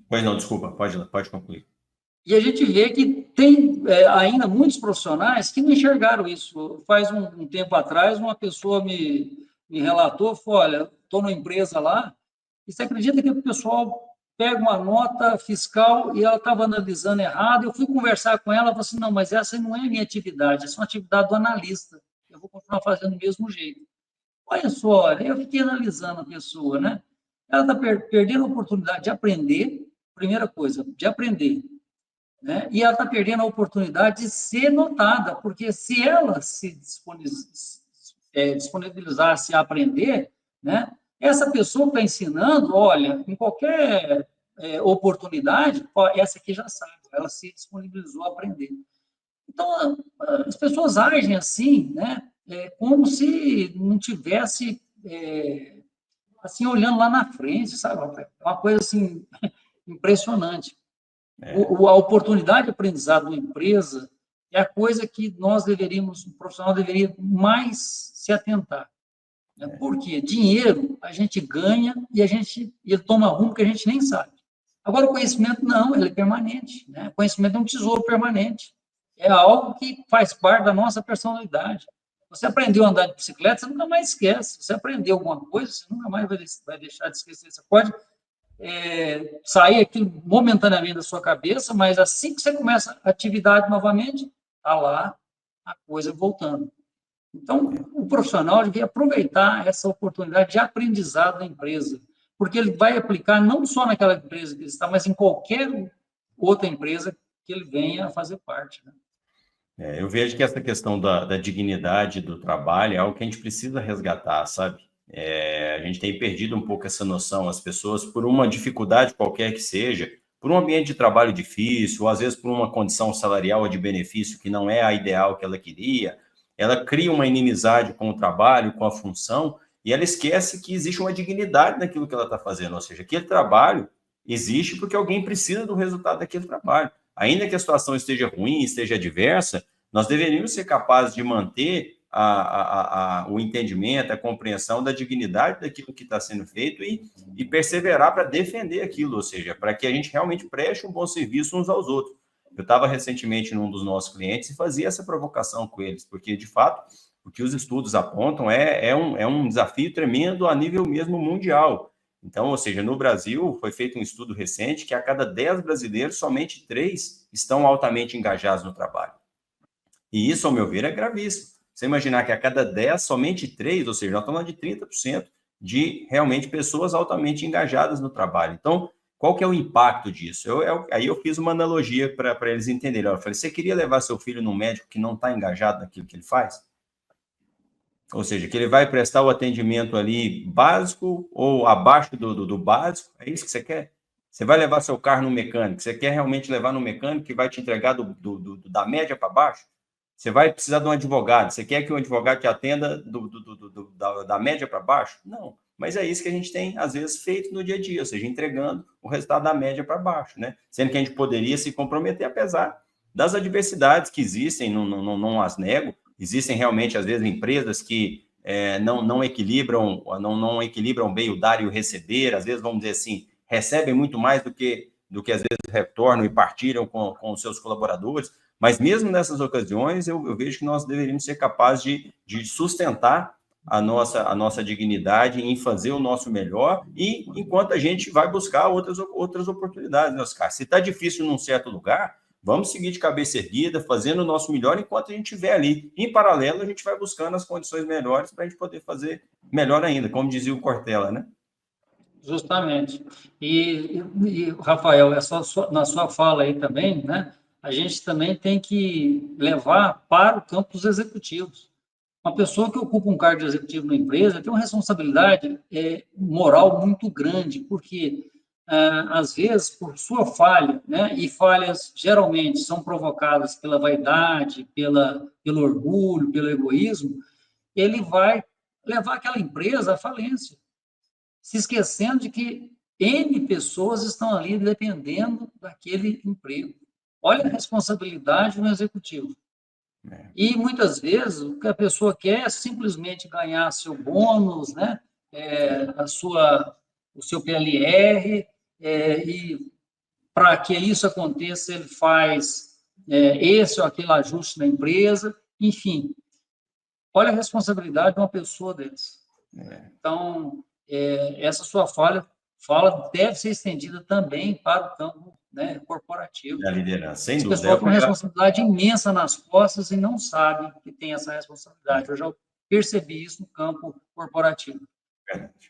Pois não, desculpa, pode concluir. E a gente vê que tem ainda muitos profissionais que não enxergaram isso. Faz um tempo atrás, uma pessoa me relatou, falou, olha, estou numa empresa lá, e você acredita que o pessoal pega uma nota fiscal e ela estava analisando errado, eu fui conversar com ela, ela falou assim, não, mas essa não é a minha atividade, essa é uma atividade do analista, eu vou continuar fazendo do mesmo jeito. Olha só, eu fiquei analisando a pessoa, né? Ela está perdendo a oportunidade de aprender, primeira coisa, de aprender, né? E ela está perdendo a oportunidade de ser notada, porque se ela se disponibilizasse a aprender, né? Essa pessoa que está ensinando, olha, em qualquer oportunidade, essa aqui já sabe, ela se disponibilizou a aprender. Então, as pessoas agem assim, né? Como se não tivesse, assim, olhando lá na frente, sabe? É uma coisa, assim, impressionante. A oportunidade de aprendizado da empresa é a coisa que nós deveríamos, o profissional deveria mais se atentar. Né? Porque dinheiro a gente ganha e ele toma rumo que a gente nem sabe. Agora, o conhecimento não, ele é permanente. Né? O conhecimento é um tesouro permanente. É algo que faz parte da nossa personalidade. Você aprendeu a andar de bicicleta, você nunca mais esquece. Você aprendeu alguma coisa, você nunca mais vai deixar de esquecer. Você pode sair aquilo momentaneamente da sua cabeça, mas assim que você começa a atividade novamente, está lá a coisa voltando. Então, o profissional devia aproveitar essa oportunidade de aprendizado da empresa, porque ele vai aplicar não só naquela empresa que ele está, mas em qualquer outra empresa que ele venha a fazer parte. Né? Eu vejo que essa questão da dignidade do trabalho é algo que a gente precisa resgatar, sabe? A gente tem perdido um pouco essa noção, as pessoas, por uma dificuldade qualquer que seja, por um ambiente de trabalho difícil, ou às vezes por uma condição salarial ou de benefício que não é a ideal que ela queria, ela cria uma inimizade com o trabalho, com a função, e ela esquece que existe uma dignidade naquilo que ela está fazendo, ou seja, aquele trabalho existe porque alguém precisa do resultado daquele trabalho. Ainda que a situação esteja ruim, esteja adversa, nós deveríamos ser capazes de manter o entendimento, a compreensão da dignidade daquilo que está sendo feito e perseverar para defender aquilo, ou seja, para que a gente realmente preste um bom serviço uns aos outros. Eu estava recentemente num dos nossos clientes e fazia essa provocação com eles, porque, de fato, o que os estudos apontam é um desafio tremendo a nível mesmo mundial. Então, ou seja, no Brasil foi feito um estudo recente que a cada 10 brasileiros, somente 3 estão altamente engajados no trabalho. E isso, ao meu ver, é gravíssimo. Você imaginar que a cada 10, somente 3, ou seja, nós estamos falando de 30% de realmente pessoas altamente engajadas no trabalho. Então, qual que é o impacto disso? Aí eu fiz uma analogia para eles entenderem. Eu falei, você queria levar seu filho num médico que não está engajado naquilo que ele faz? Ou seja, que ele vai prestar o atendimento ali básico ou abaixo do básico? É isso que você quer? Você vai levar seu carro no mecânico? Você quer realmente levar no mecânico que vai te entregar da média para baixo? Você vai precisar de um advogado. Você quer que um advogado te atenda da média para baixo? Não. Mas é isso que a gente tem, às vezes, feito no dia a dia, ou seja, entregando o resultado da média para baixo, né? Sendo que a gente poderia se comprometer, apesar das adversidades que existem, não as nego, Existem realmente, às vezes, empresas que não equilibram bem o dar e o receber, às vezes, vamos dizer assim, recebem muito mais do que às vezes retornam e partilham com os seus colaboradores, mas mesmo nessas ocasiões, eu vejo que nós deveríamos ser capazes de sustentar a nossa dignidade em fazer o nosso melhor, e enquanto a gente vai buscar outras oportunidades, né, Oscar? Se está difícil num certo lugar, vamos seguir de cabeça erguida, fazendo o nosso melhor enquanto a gente estiver ali. Em paralelo, a gente vai buscando as condições melhores para a gente poder fazer melhor ainda, como dizia o Cortella, né? Justamente. E Rafael, na sua fala aí também, né? A gente também tem que levar para o campo dos executivos. Uma pessoa que ocupa um cargo de executivo na empresa tem uma responsabilidade moral muito grande, porque, às vezes, por sua falha, né, e falhas geralmente são provocadas pela vaidade, pelo orgulho, pelo egoísmo, ele vai levar aquela empresa à falência, se esquecendo de que N pessoas estão ali dependendo daquele emprego. Olha a responsabilidade do executivo. E, muitas vezes, o que a pessoa quer é simplesmente ganhar seu bônus, né? O seu PLR, e para que isso aconteça, ele faz esse ou aquele ajuste na empresa, enfim. Olha a responsabilidade de uma pessoa dessa. Então, essa sua fala deve ser estendida também para o campo, né, corporativo. Da liderança, sem Esse dúvida. pessoal tem uma responsabilidade imensa nas costas e não sabe que tem essa responsabilidade. Eu já percebi isso no campo corporativo.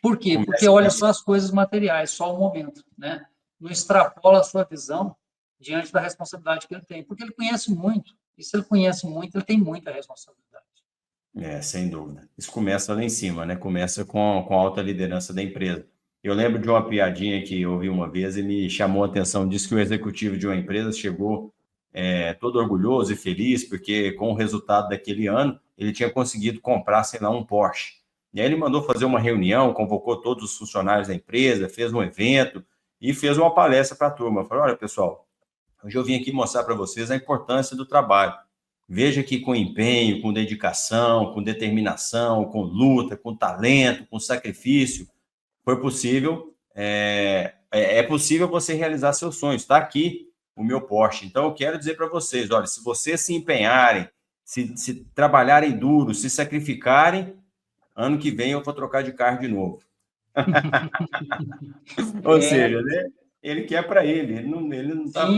Por quê? Porque olha só as coisas materiais, só o momento, né? Não extrapola a sua visão diante da responsabilidade que ele tem, porque ele conhece muito, e se ele conhece muito, ele tem muita responsabilidade. Sem dúvida. Isso começa lá em cima, né? Começa com a alta liderança da empresa. Eu lembro de uma piadinha que eu ouvi uma vez e me chamou a atenção. Disse que o executivo de uma empresa chegou todo orgulhoso e feliz, porque com o resultado daquele ano, ele tinha conseguido comprar, sei lá, um Porsche. E aí ele mandou fazer uma reunião, convocou todos os funcionários da empresa, fez um evento e fez uma palestra para a turma. Falou: olha, pessoal, hoje eu vim aqui mostrar para vocês a importância do trabalho. Veja que com empenho, com dedicação, com determinação, com luta, com talento, com sacrifício, foi possível, é possível você realizar seus sonhos. Está aqui o meu Porsche. Então, eu quero dizer para vocês, olha, se vocês se empenharem, se trabalharem duro, se sacrificarem, ano que vem eu vou trocar de carro de novo. Ou seja, né? Ele quer para ele não está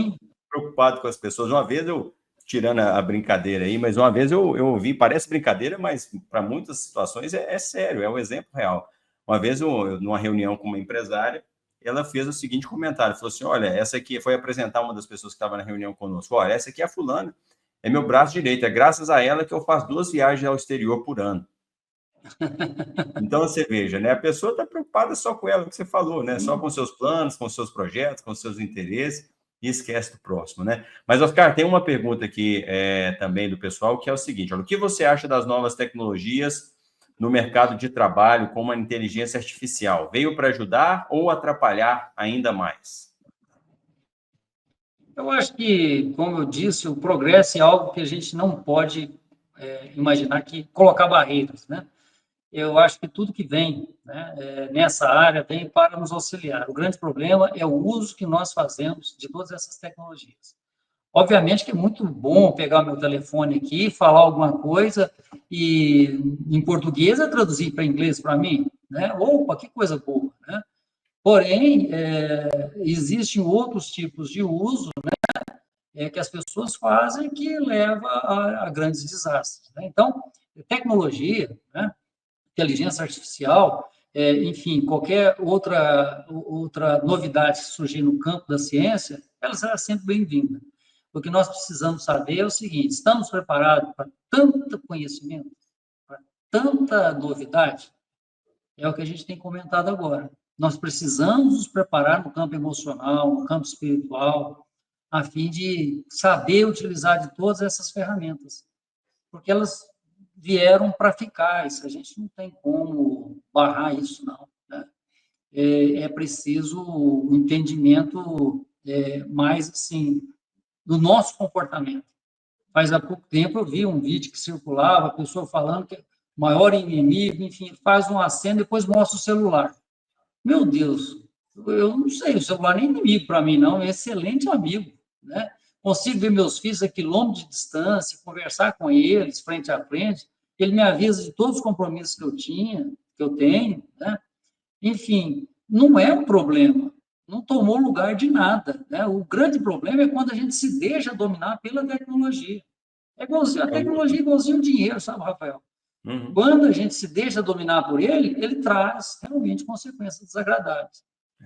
preocupado com as pessoas. Uma vez tirando a brincadeira aí, mas uma vez eu ouvi, parece brincadeira, mas para muitas situações é sério, é um exemplo real. Uma vez, numa reunião com uma empresária, ela fez o seguinte comentário, falou assim: olha, essa aqui, foi apresentar uma das pessoas que estava na reunião conosco, olha, essa aqui é a fulana, é meu braço direito, é graças a ela que eu faço 2 viagens ao exterior por ano. Então, você veja, né? A pessoa está preocupada só com ela, o que você falou, né? Só com seus planos, com seus projetos, com seus interesses, e esquece do próximo, né? Mas, Oscar, tem uma pergunta aqui também do pessoal, que é o seguinte: olha, o que você acha das novas tecnologias no mercado de trabalho, como a inteligência artificial? Veio para ajudar ou atrapalhar ainda mais? Eu acho que, como eu disse, o progresso é algo que a gente não pode imaginar que colocar barreiras, né? Eu acho que tudo que vem, né, nessa área vem para nos auxiliar. O grande problema é o uso que nós fazemos de todas essas tecnologias. Obviamente que é muito bom pegar o meu telefone aqui, falar alguma coisa e, em português, traduzir para inglês para mim, né? Opa, que coisa boa, né? Porém, existem outros tipos de uso, né, que as pessoas fazem que leva a grandes desastres, né? Então, tecnologia, né, inteligência artificial, enfim, qualquer outra novidade que surgir no campo da ciência, ela será sempre bem-vinda. O que nós precisamos saber é o seguinte: estamos preparados para tanto conhecimento, para tanta novidade? É o que a gente tem comentado agora. Nós precisamos nos preparar no campo emocional, no campo espiritual, a fim de saber utilizar de todas essas ferramentas, porque elas vieram para ficar, isso a gente não tem como barrar isso, não, né? É preciso um entendimento mais, assim, do nosso comportamento. Faz há pouco tempo eu vi um vídeo que circulava, a pessoa falando que é o maior inimigo, enfim, faz um aceno, depois mostra o celular. Meu Deus, eu não sei, o celular não é inimigo para mim, não, é excelente amigo, né? Consigo ver meus filhos a quilômetros de distância, conversar com eles frente a frente, ele me avisa de todos os compromissos que eu tinha, que eu tenho, né? Enfim, não é um problema, não tomou lugar de nada, né? O grande problema é quando a gente se deixa dominar pela tecnologia. É igualzinho, a tecnologia é igualzinho o dinheiro, sabe, Rafael? Uhum. Quando a gente se deixa dominar por ele, ele traz realmente consequências desagradáveis.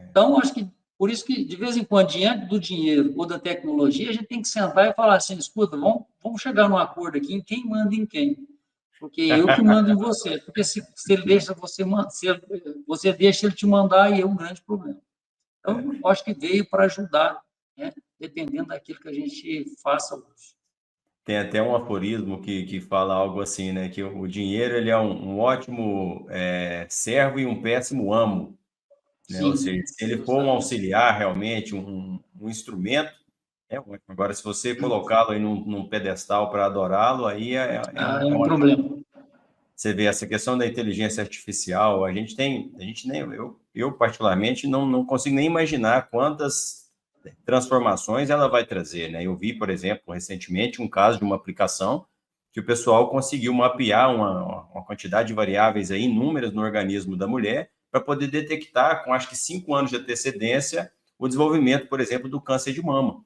Então, acho que por isso que, de vez em quando, diante do dinheiro ou da tecnologia, a gente tem que sentar e falar assim, escuta, vamos chegar num acordo aqui em quem manda em quem. Porque eu que mando em você. Porque se ele deixa você, se você deixa ele te mandar, aí é um grande problema. Então, eu acho que veio para ajudar, né? Dependendo daquilo que a gente faça hoje. Tem até um aforismo que fala algo assim, né? Que o dinheiro ele é um ótimo servo e um péssimo amo, né? Ou seja, Sim, se ele for um justamente. auxiliar realmente, um instrumento, é ótimo. Agora, se você colocá-lo aí num pedestal para adorá-lo, aí É é um uma... problema. Você vê essa questão da inteligência artificial, a gente nem, eu particularmente não consigo nem imaginar quantas transformações ela vai trazer, né? Eu vi, por exemplo, recentemente um caso de uma aplicação que o pessoal conseguiu mapear uma quantidade de variáveis aí, inúmeras no organismo da mulher, para poder detectar, com acho que 5 anos de antecedência, o desenvolvimento, por exemplo, do câncer de mama.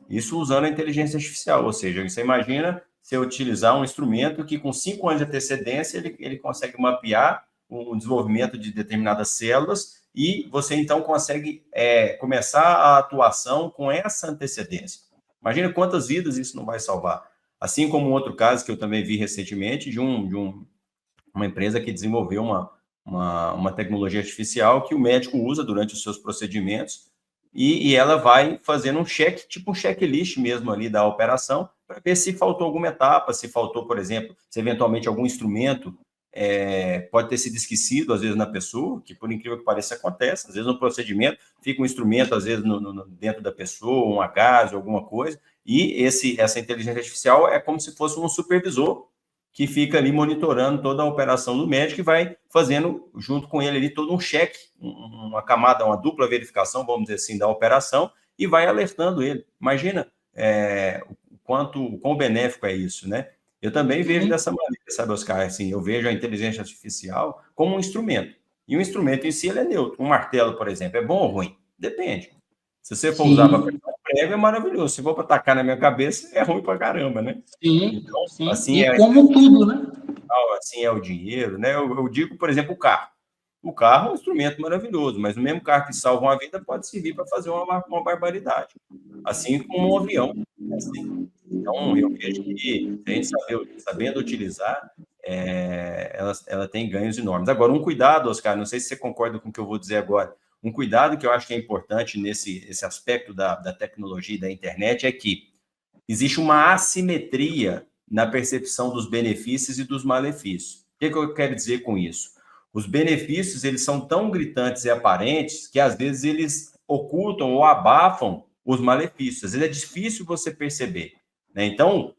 Isso usando a inteligência artificial, ou seja, você imagina você utilizar um instrumento que com 5 anos de antecedência ele consegue mapear o desenvolvimento de determinadas células e você então consegue começar a atuação com essa antecedência. Imagina quantas vidas isso não vai salvar. Assim como um outro caso que eu também vi recentemente de uma empresa que desenvolveu uma tecnologia artificial que o médico usa durante os seus procedimentos e ela vai fazendo um check, tipo um checklist mesmo ali da operação, para ver se faltou alguma etapa, se faltou, por exemplo, se eventualmente algum instrumento pode ter sido esquecido, às vezes, na pessoa, que por incrível que pareça acontece, às vezes no procedimento fica um instrumento, às vezes, dentro da pessoa, um gás, alguma coisa, e essa inteligência artificial é como se fosse um supervisor que fica ali monitorando toda a operação do médico e vai fazendo, junto com ele ali, todo um cheque, uma camada, uma dupla verificação, vamos dizer assim, da operação, e vai alertando ele. Imagina o quão benéfico é isso, né? Eu também vejo Sim, dessa maneira, sabe, Oscar? Assim, eu vejo a inteligência artificial como um instrumento. E o instrumento em si ele é neutro. Um martelo, por exemplo, é bom ou ruim? Depende. Se você for usar para sim, apertar um prego, é maravilhoso. Se for para tacar na minha cabeça, é ruim para caramba, né? sim, Então, sim. assim E é como tudo, né? assim é o dinheiro, né? Eu digo, por exemplo, o carro. O carro é um instrumento maravilhoso, mas o mesmo carro que salva uma vida pode servir para fazer uma barbaridade. Assim como um avião. É assim. Então, eu vejo que se a gente sabendo utilizar, ela tem ganhos enormes. Agora, um cuidado, Oscar, não sei se você concorda com o que eu vou dizer agora, um cuidado que eu acho que é importante esse aspecto da tecnologia e da internet é que existe uma assimetria na percepção dos benefícios e dos malefícios. O que eu quero dizer com isso? Os benefícios eles são tão gritantes e aparentes que às vezes eles ocultam ou abafam os malefícios. Às vezes é difícil você perceber, né? Então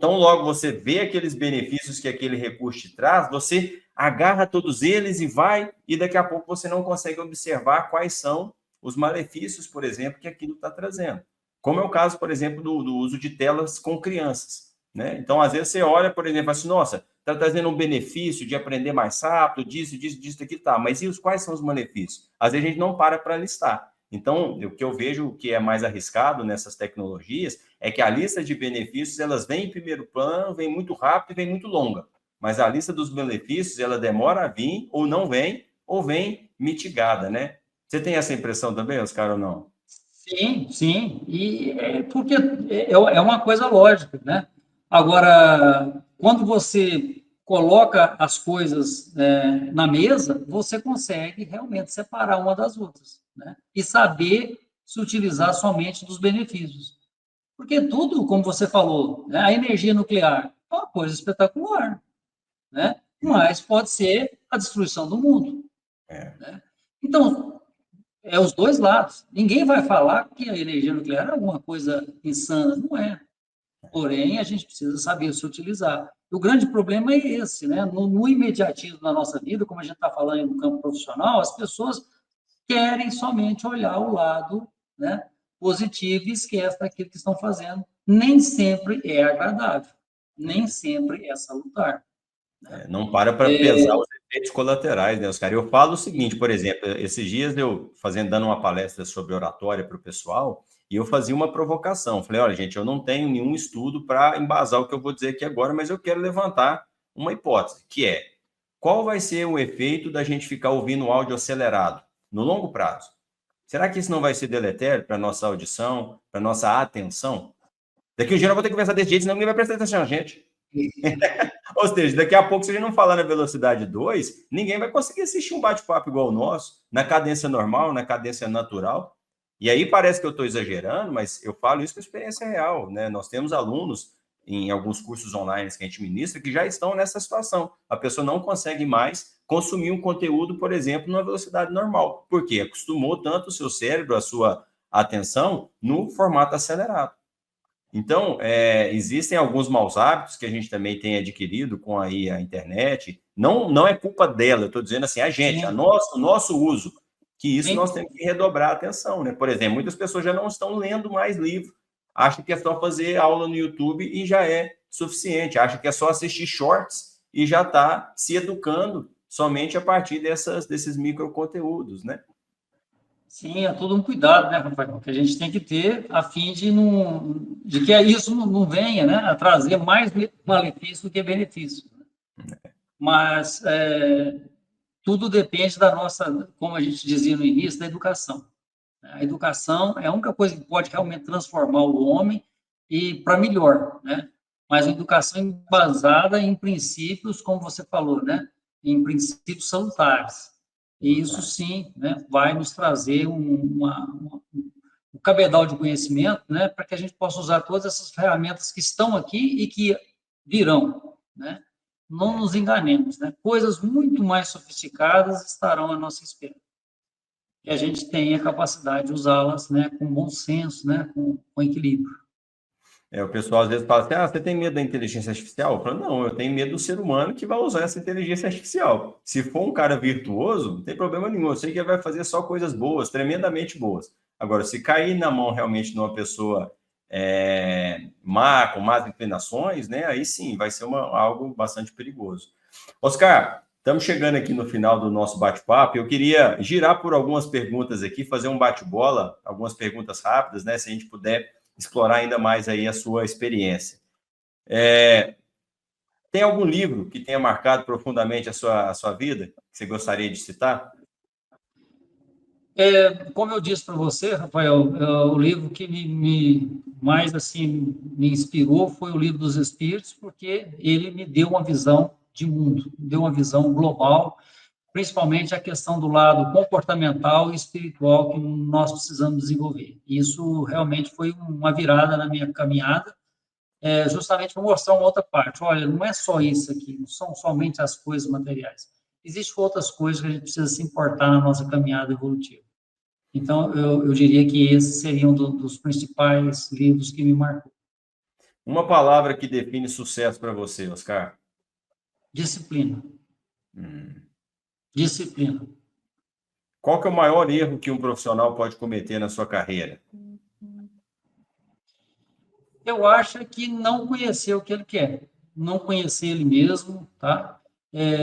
logo você vê aqueles benefícios que aquele recurso te traz, você agarra todos eles e vai, e daqui a pouco você não consegue observar quais são os malefícios, por exemplo, que aquilo está trazendo. Como é o caso, por exemplo, do uso de telas com crianças, né? Então, às vezes, você olha, por exemplo, assim, nossa, está trazendo um benefício de aprender mais rápido, disso, aqui, tá. Mas quais são os malefícios? Às vezes a gente não para listar. Então, o que eu vejo que é mais arriscado nessas tecnologias é que a lista de benefícios, elas vêm em primeiro plano, vem muito rápido e vem muito longa. Mas a lista dos benefícios, ela demora a vir, ou vem mitigada, né? Você tem essa impressão também, Oscar, ou não? Sim, sim. E porque é uma coisa lógica, né? Agora, quando você coloca as coisas na mesa, você consegue realmente separar uma das outras, né? E saber se utilizar somente dos benefícios. Porque tudo, como você falou, né, a energia nuclear é uma coisa espetacular, né? Mas pode ser a destruição do mundo, É. né? Então, é os dois lados. Ninguém vai falar que a energia nuclear é alguma coisa insana, não é. Porém, a gente precisa saber se utilizar. O grande problema é esse, né? No imediatismo da nossa vida, como a gente está falando no campo profissional, as pessoas querem somente olhar o lado, né, positivo e esquecem daquilo que estão fazendo. Nem sempre é agradável, nem sempre é salutar. Né? Não para pesar os efeitos colaterais, né, Oscar? Eu falo o seguinte, por exemplo, esses dias eu dando uma palestra sobre oratória para o pessoal, e eu fazia uma provocação. Falei, olha, gente, eu não tenho nenhum estudo para embasar o que eu vou dizer aqui agora, mas eu quero levantar uma hipótese, que é, qual vai ser o efeito da gente ficar ouvindo áudio acelerado no longo prazo? Será que isso não vai ser deletério para a nossa audição, para a nossa atenção? Daqui um dia eu vou ter que conversar desse jeito, senão ninguém vai prestar atenção a gente. Ou seja, daqui a pouco, se a gente não falar na velocidade 2, ninguém vai conseguir assistir um bate-papo igual o nosso, na cadência normal, na cadência natural. E aí parece que eu estou exagerando, mas eu falo isso com experiência real, né? Nós temos alunos em alguns cursos online que a gente ministra que já estão nessa situação. A pessoa não consegue mais consumir um conteúdo, por exemplo, numa velocidade normal. Por quê? Acostumou tanto o seu cérebro, a sua atenção, no formato acelerado. Então, existem alguns maus hábitos que a gente também tem adquirido com aí a internet. Não é culpa dela, eu estou dizendo assim, a gente, o nosso uso, que isso nós temos que redobrar a atenção, né? Por exemplo, muitas pessoas já não estão lendo mais livro, acham que é só fazer aula no YouTube e já é suficiente, acham que é só assistir shorts e já está se educando somente a partir desses microconteúdos, né? Sim, é todo um cuidado, né, Rafael, que a gente tem que ter a fim de que isso não venha, né, a trazer mais malefício do que benefício. Mas tudo depende da nossa, como a gente dizia no início, da educação. A educação é a única coisa que pode realmente transformar o homem e para melhor, né? Mas a educação embasada em princípios, como você falou, né? Em princípios salutares. E isso sim, né, vai nos trazer um cabedal de conhecimento, né, para que a gente possa usar todas essas ferramentas que estão aqui e que virão, né? Não nos enganemos, né? Coisas muito mais sofisticadas estarão à nossa espera. E a gente tenha a capacidade de usá-las, né, com bom senso, né, com equilíbrio. O pessoal às vezes fala assim, você tem medo da inteligência artificial? Eu falo, não, eu tenho medo do ser humano que vai usar essa inteligência artificial. Se for um cara virtuoso, não tem problema nenhum, eu sei que ele vai fazer só coisas boas, tremendamente boas. Agora, se cair na mão realmente de uma pessoa má, com más inclinações, né, aí sim, vai ser algo bastante perigoso. Oscar, estamos chegando aqui no final do nosso bate-papo, eu queria girar por algumas perguntas aqui, fazer um bate-bola, algumas perguntas rápidas, né, se a gente puder explorar ainda mais aí a sua experiência. Tem algum livro que tenha marcado profundamente a sua vida, que você gostaria de citar? Como eu disse para você, Rafael, o livro que mais assim me inspirou foi o Livro dos Espíritos, porque ele me deu uma visão de mundo, me deu uma visão global, principalmente a questão do lado comportamental e espiritual que nós precisamos desenvolver. Isso realmente foi uma virada na minha caminhada, justamente para mostrar uma outra parte. Olha, não é só isso aqui, não são somente as coisas materiais. Existem outras coisas que a gente precisa se importar na nossa caminhada evolutiva. Então, eu diria que esse seria um dos principais livros que me marcou. Uma palavra que define sucesso para você, Oscar? Disciplina. Disciplina. Qual que é o maior erro que um profissional pode cometer na sua carreira? Eu acho que não conhecer o que ele quer, não conhecer ele mesmo, tá?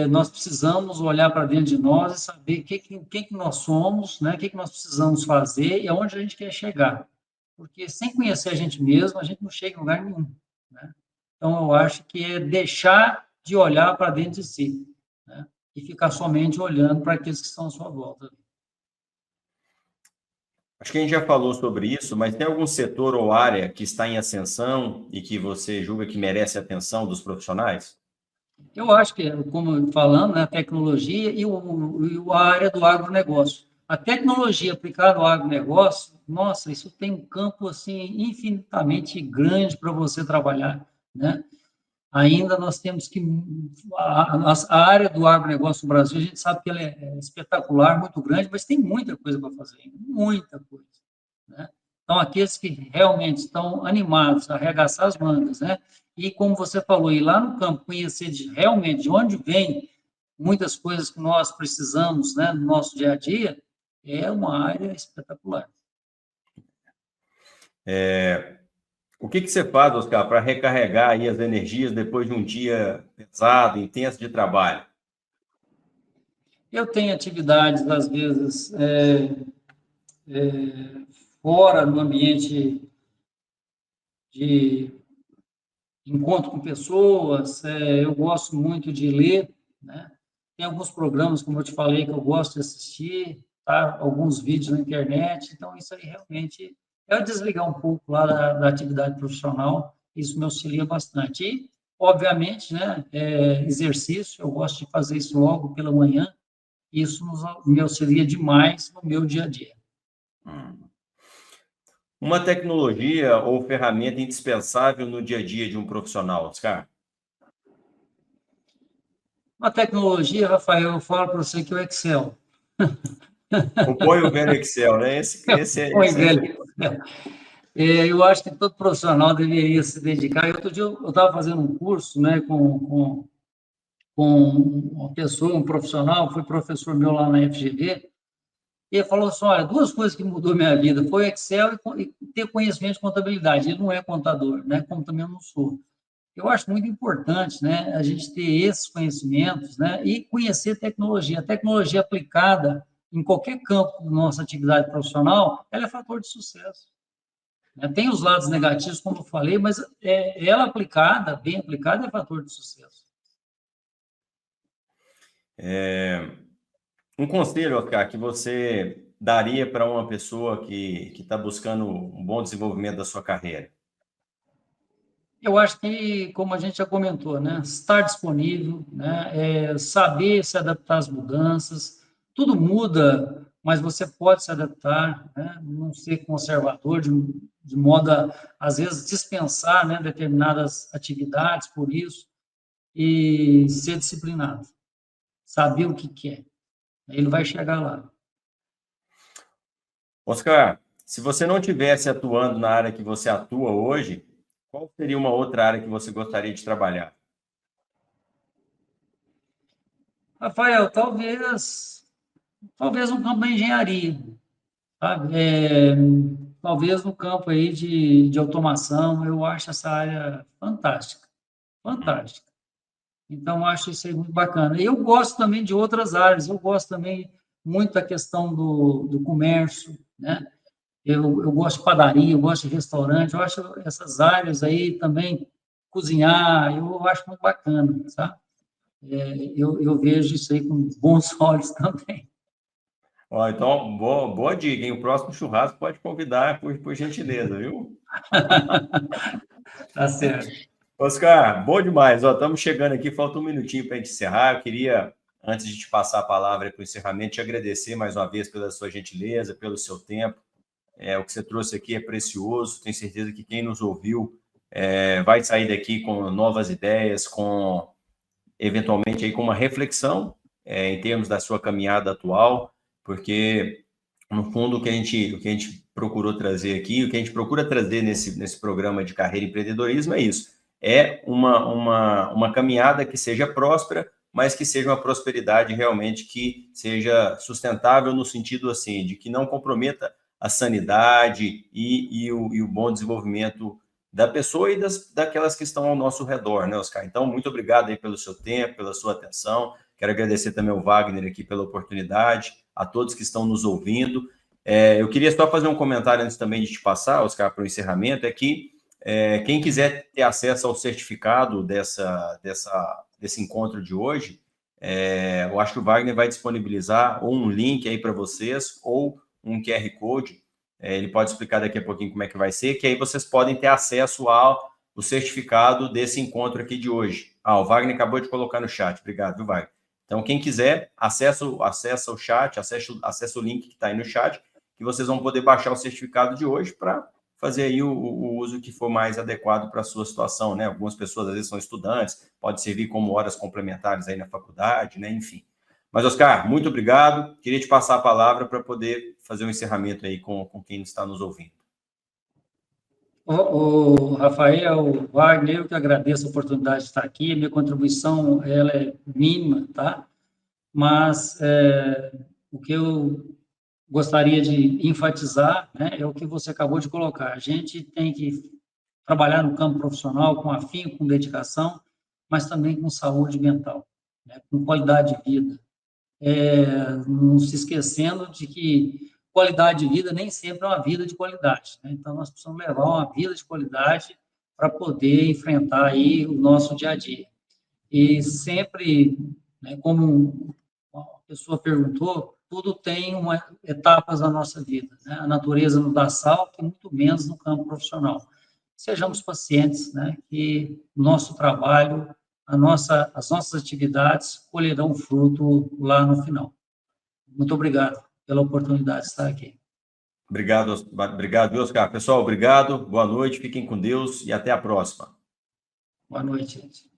Nós precisamos olhar para dentro de nós e saber quem que nós somos, né? O que nós precisamos fazer e aonde a gente quer chegar. Porque sem conhecer a gente mesmo, a gente não chega em lugar nenhum, né? Então, eu acho que é deixar de olhar para dentro de si, né? E ficar somente olhando para aqueles que estão à sua volta. Acho que a gente já falou sobre isso, mas tem algum setor ou área que está em ascensão e que você julga que merece a atenção dos profissionais? Eu acho que, como falando, né, a tecnologia e a área do agronegócio. A tecnologia aplicada ao agronegócio, nossa, isso tem um campo assim infinitamente grande para você trabalhar, né? Ainda nós temos que a área do agronegócio no Brasil, a gente sabe que ela é espetacular, muito grande, mas tem muita coisa para fazer, muita coisa, né? Então, aqueles que realmente estão animados a arregaçar as mangas, né? E, como você falou, ir lá no campo, conhecer realmente de onde vem muitas coisas que nós precisamos, né, no nosso dia a dia, é uma área espetacular. O que você faz, Oscar, para recarregar aí as energias depois de um dia pesado, intenso de trabalho? Eu tenho atividades, às vezes, fora no ambiente de encontro com pessoas, eu gosto muito de ler, né? Tem alguns programas, como eu te falei, que eu gosto de assistir, tá? Alguns vídeos na internet, então isso aí realmente é desligar um pouco lá da atividade profissional, isso me auxilia bastante. E, obviamente, né, exercício, eu gosto de fazer isso logo pela manhã, isso me auxilia demais no meu dia a dia. Uma tecnologia ou ferramenta indispensável no dia a dia de um profissional, Oscar? Uma tecnologia, Rafael, eu falo para você que é o Excel. O põe o velho Excel, né? Esse Oi, aí velho. Eu acho que todo profissional deveria se dedicar. Outro dia eu estava fazendo um curso, né, com uma pessoa, um profissional, foi professor meu lá na FGV, e ele falou assim, olha, duas coisas que mudou minha vida, foi o Excel e ter conhecimento de contabilidade. Ele não é contador, né, como também eu não sou. Eu acho muito importante, né, a gente ter esses conhecimentos, né, e conhecer tecnologia. A tecnologia aplicada em qualquer campo da nossa atividade profissional, ela é fator de sucesso. Tem os lados negativos, como eu falei, mas ela aplicada, bem aplicada, é fator de sucesso. Um conselho, Oscar, que você daria para uma pessoa que está buscando um bom desenvolvimento da sua carreira? Eu acho que, como a gente já comentou, né, estar disponível, né, saber se adaptar às mudanças, tudo muda, mas você pode se adaptar, né, não ser conservador, de modo a, às vezes, dispensar, né, determinadas atividades por isso, e ser disciplinado, saber o que quer. Ele vai chegar lá. Oscar, se você não tivesse atuando na área que você atua hoje, qual seria uma outra área que você gostaria de trabalhar? Rafael, talvez no campo da engenharia, sabe? Talvez no campo aí de automação, eu acho essa área fantástica, fantástica. Então, eu acho isso aí muito bacana. Eu gosto também de outras áreas, eu gosto também muito da questão do comércio, né? Eu gosto de padaria, eu gosto de restaurante, eu acho essas áreas aí também, cozinhar, eu acho muito bacana, sabe? Eu vejo isso aí com bons olhos também. Ó, então, boa dica, hein? O próximo churrasco pode convidar, por gentileza, viu? Tá certo. Oscar, bom demais. Estamos chegando aqui, falta um minutinho para a gente encerrar. Eu queria, antes de te passar a palavra para o encerramento, te agradecer mais uma vez pela sua gentileza, pelo seu tempo. O que você trouxe aqui é precioso. Tenho certeza que quem nos ouviu vai sair daqui com novas ideias, eventualmente aí com uma reflexão em termos da sua caminhada atual, porque no fundo o que a gente procurou trazer aqui, o que a gente procura trazer nesse programa de carreira e empreendedorismo é isso. É uma caminhada que seja próspera, mas que seja uma prosperidade realmente que seja sustentável no sentido assim, de que não comprometa a sanidade e o bom desenvolvimento da pessoa e daquelas que estão ao nosso redor, né, Oscar? Então, muito obrigado aí pelo seu tempo, pela sua atenção. Quero agradecer também ao Wagner aqui pela oportunidade, a todos que estão nos ouvindo. Eu queria só fazer um comentário antes também de te passar, Oscar, para o encerramento, é que quem quiser ter acesso ao certificado desse encontro de hoje, eu acho que o Wagner vai disponibilizar ou um link aí para vocês, ou um QR Code, ele pode explicar daqui a pouquinho como é que vai ser, que aí vocês podem ter acesso ao certificado desse encontro aqui de hoje. O Wagner acabou de colocar no chat. Obrigado, viu, Wagner? Então, quem quiser, acessa o chat, acessa o link que está aí no chat, que vocês vão poder baixar o certificado de hoje para fazer aí o uso que for mais adequado para a sua situação, né? Algumas pessoas, às vezes, são estudantes, pode servir como horas complementares aí na faculdade, né? Enfim. Mas, Oscar, muito obrigado. Queria te passar a palavra para poder fazer um encerramento aí com quem está nos ouvindo. O Rafael, Wagner, eu que agradeço a oportunidade de estar aqui. A minha contribuição ela é mínima, tá? Mas o que eu gostaria de enfatizar, né, é o que você acabou de colocar. A gente tem que trabalhar no campo profissional com afinco, com dedicação, mas também com saúde mental, né, com qualidade de vida. Não se esquecendo de que qualidade de vida nem sempre é uma vida de qualidade, né? Então, nós precisamos levar uma vida de qualidade para poder enfrentar aí o nosso dia a dia. E sempre, né, como a pessoa perguntou, tudo tem etapas na nossa vida, né? A natureza não dá salto, e muito menos no campo profissional. Sejamos pacientes, né, que o nosso trabalho, as nossas atividades colherão fruto lá no final. Muito obrigado pela oportunidade de estar aqui. Obrigado, Oscar. Pessoal, obrigado, boa noite, fiquem com Deus e até a próxima. Boa noite, gente.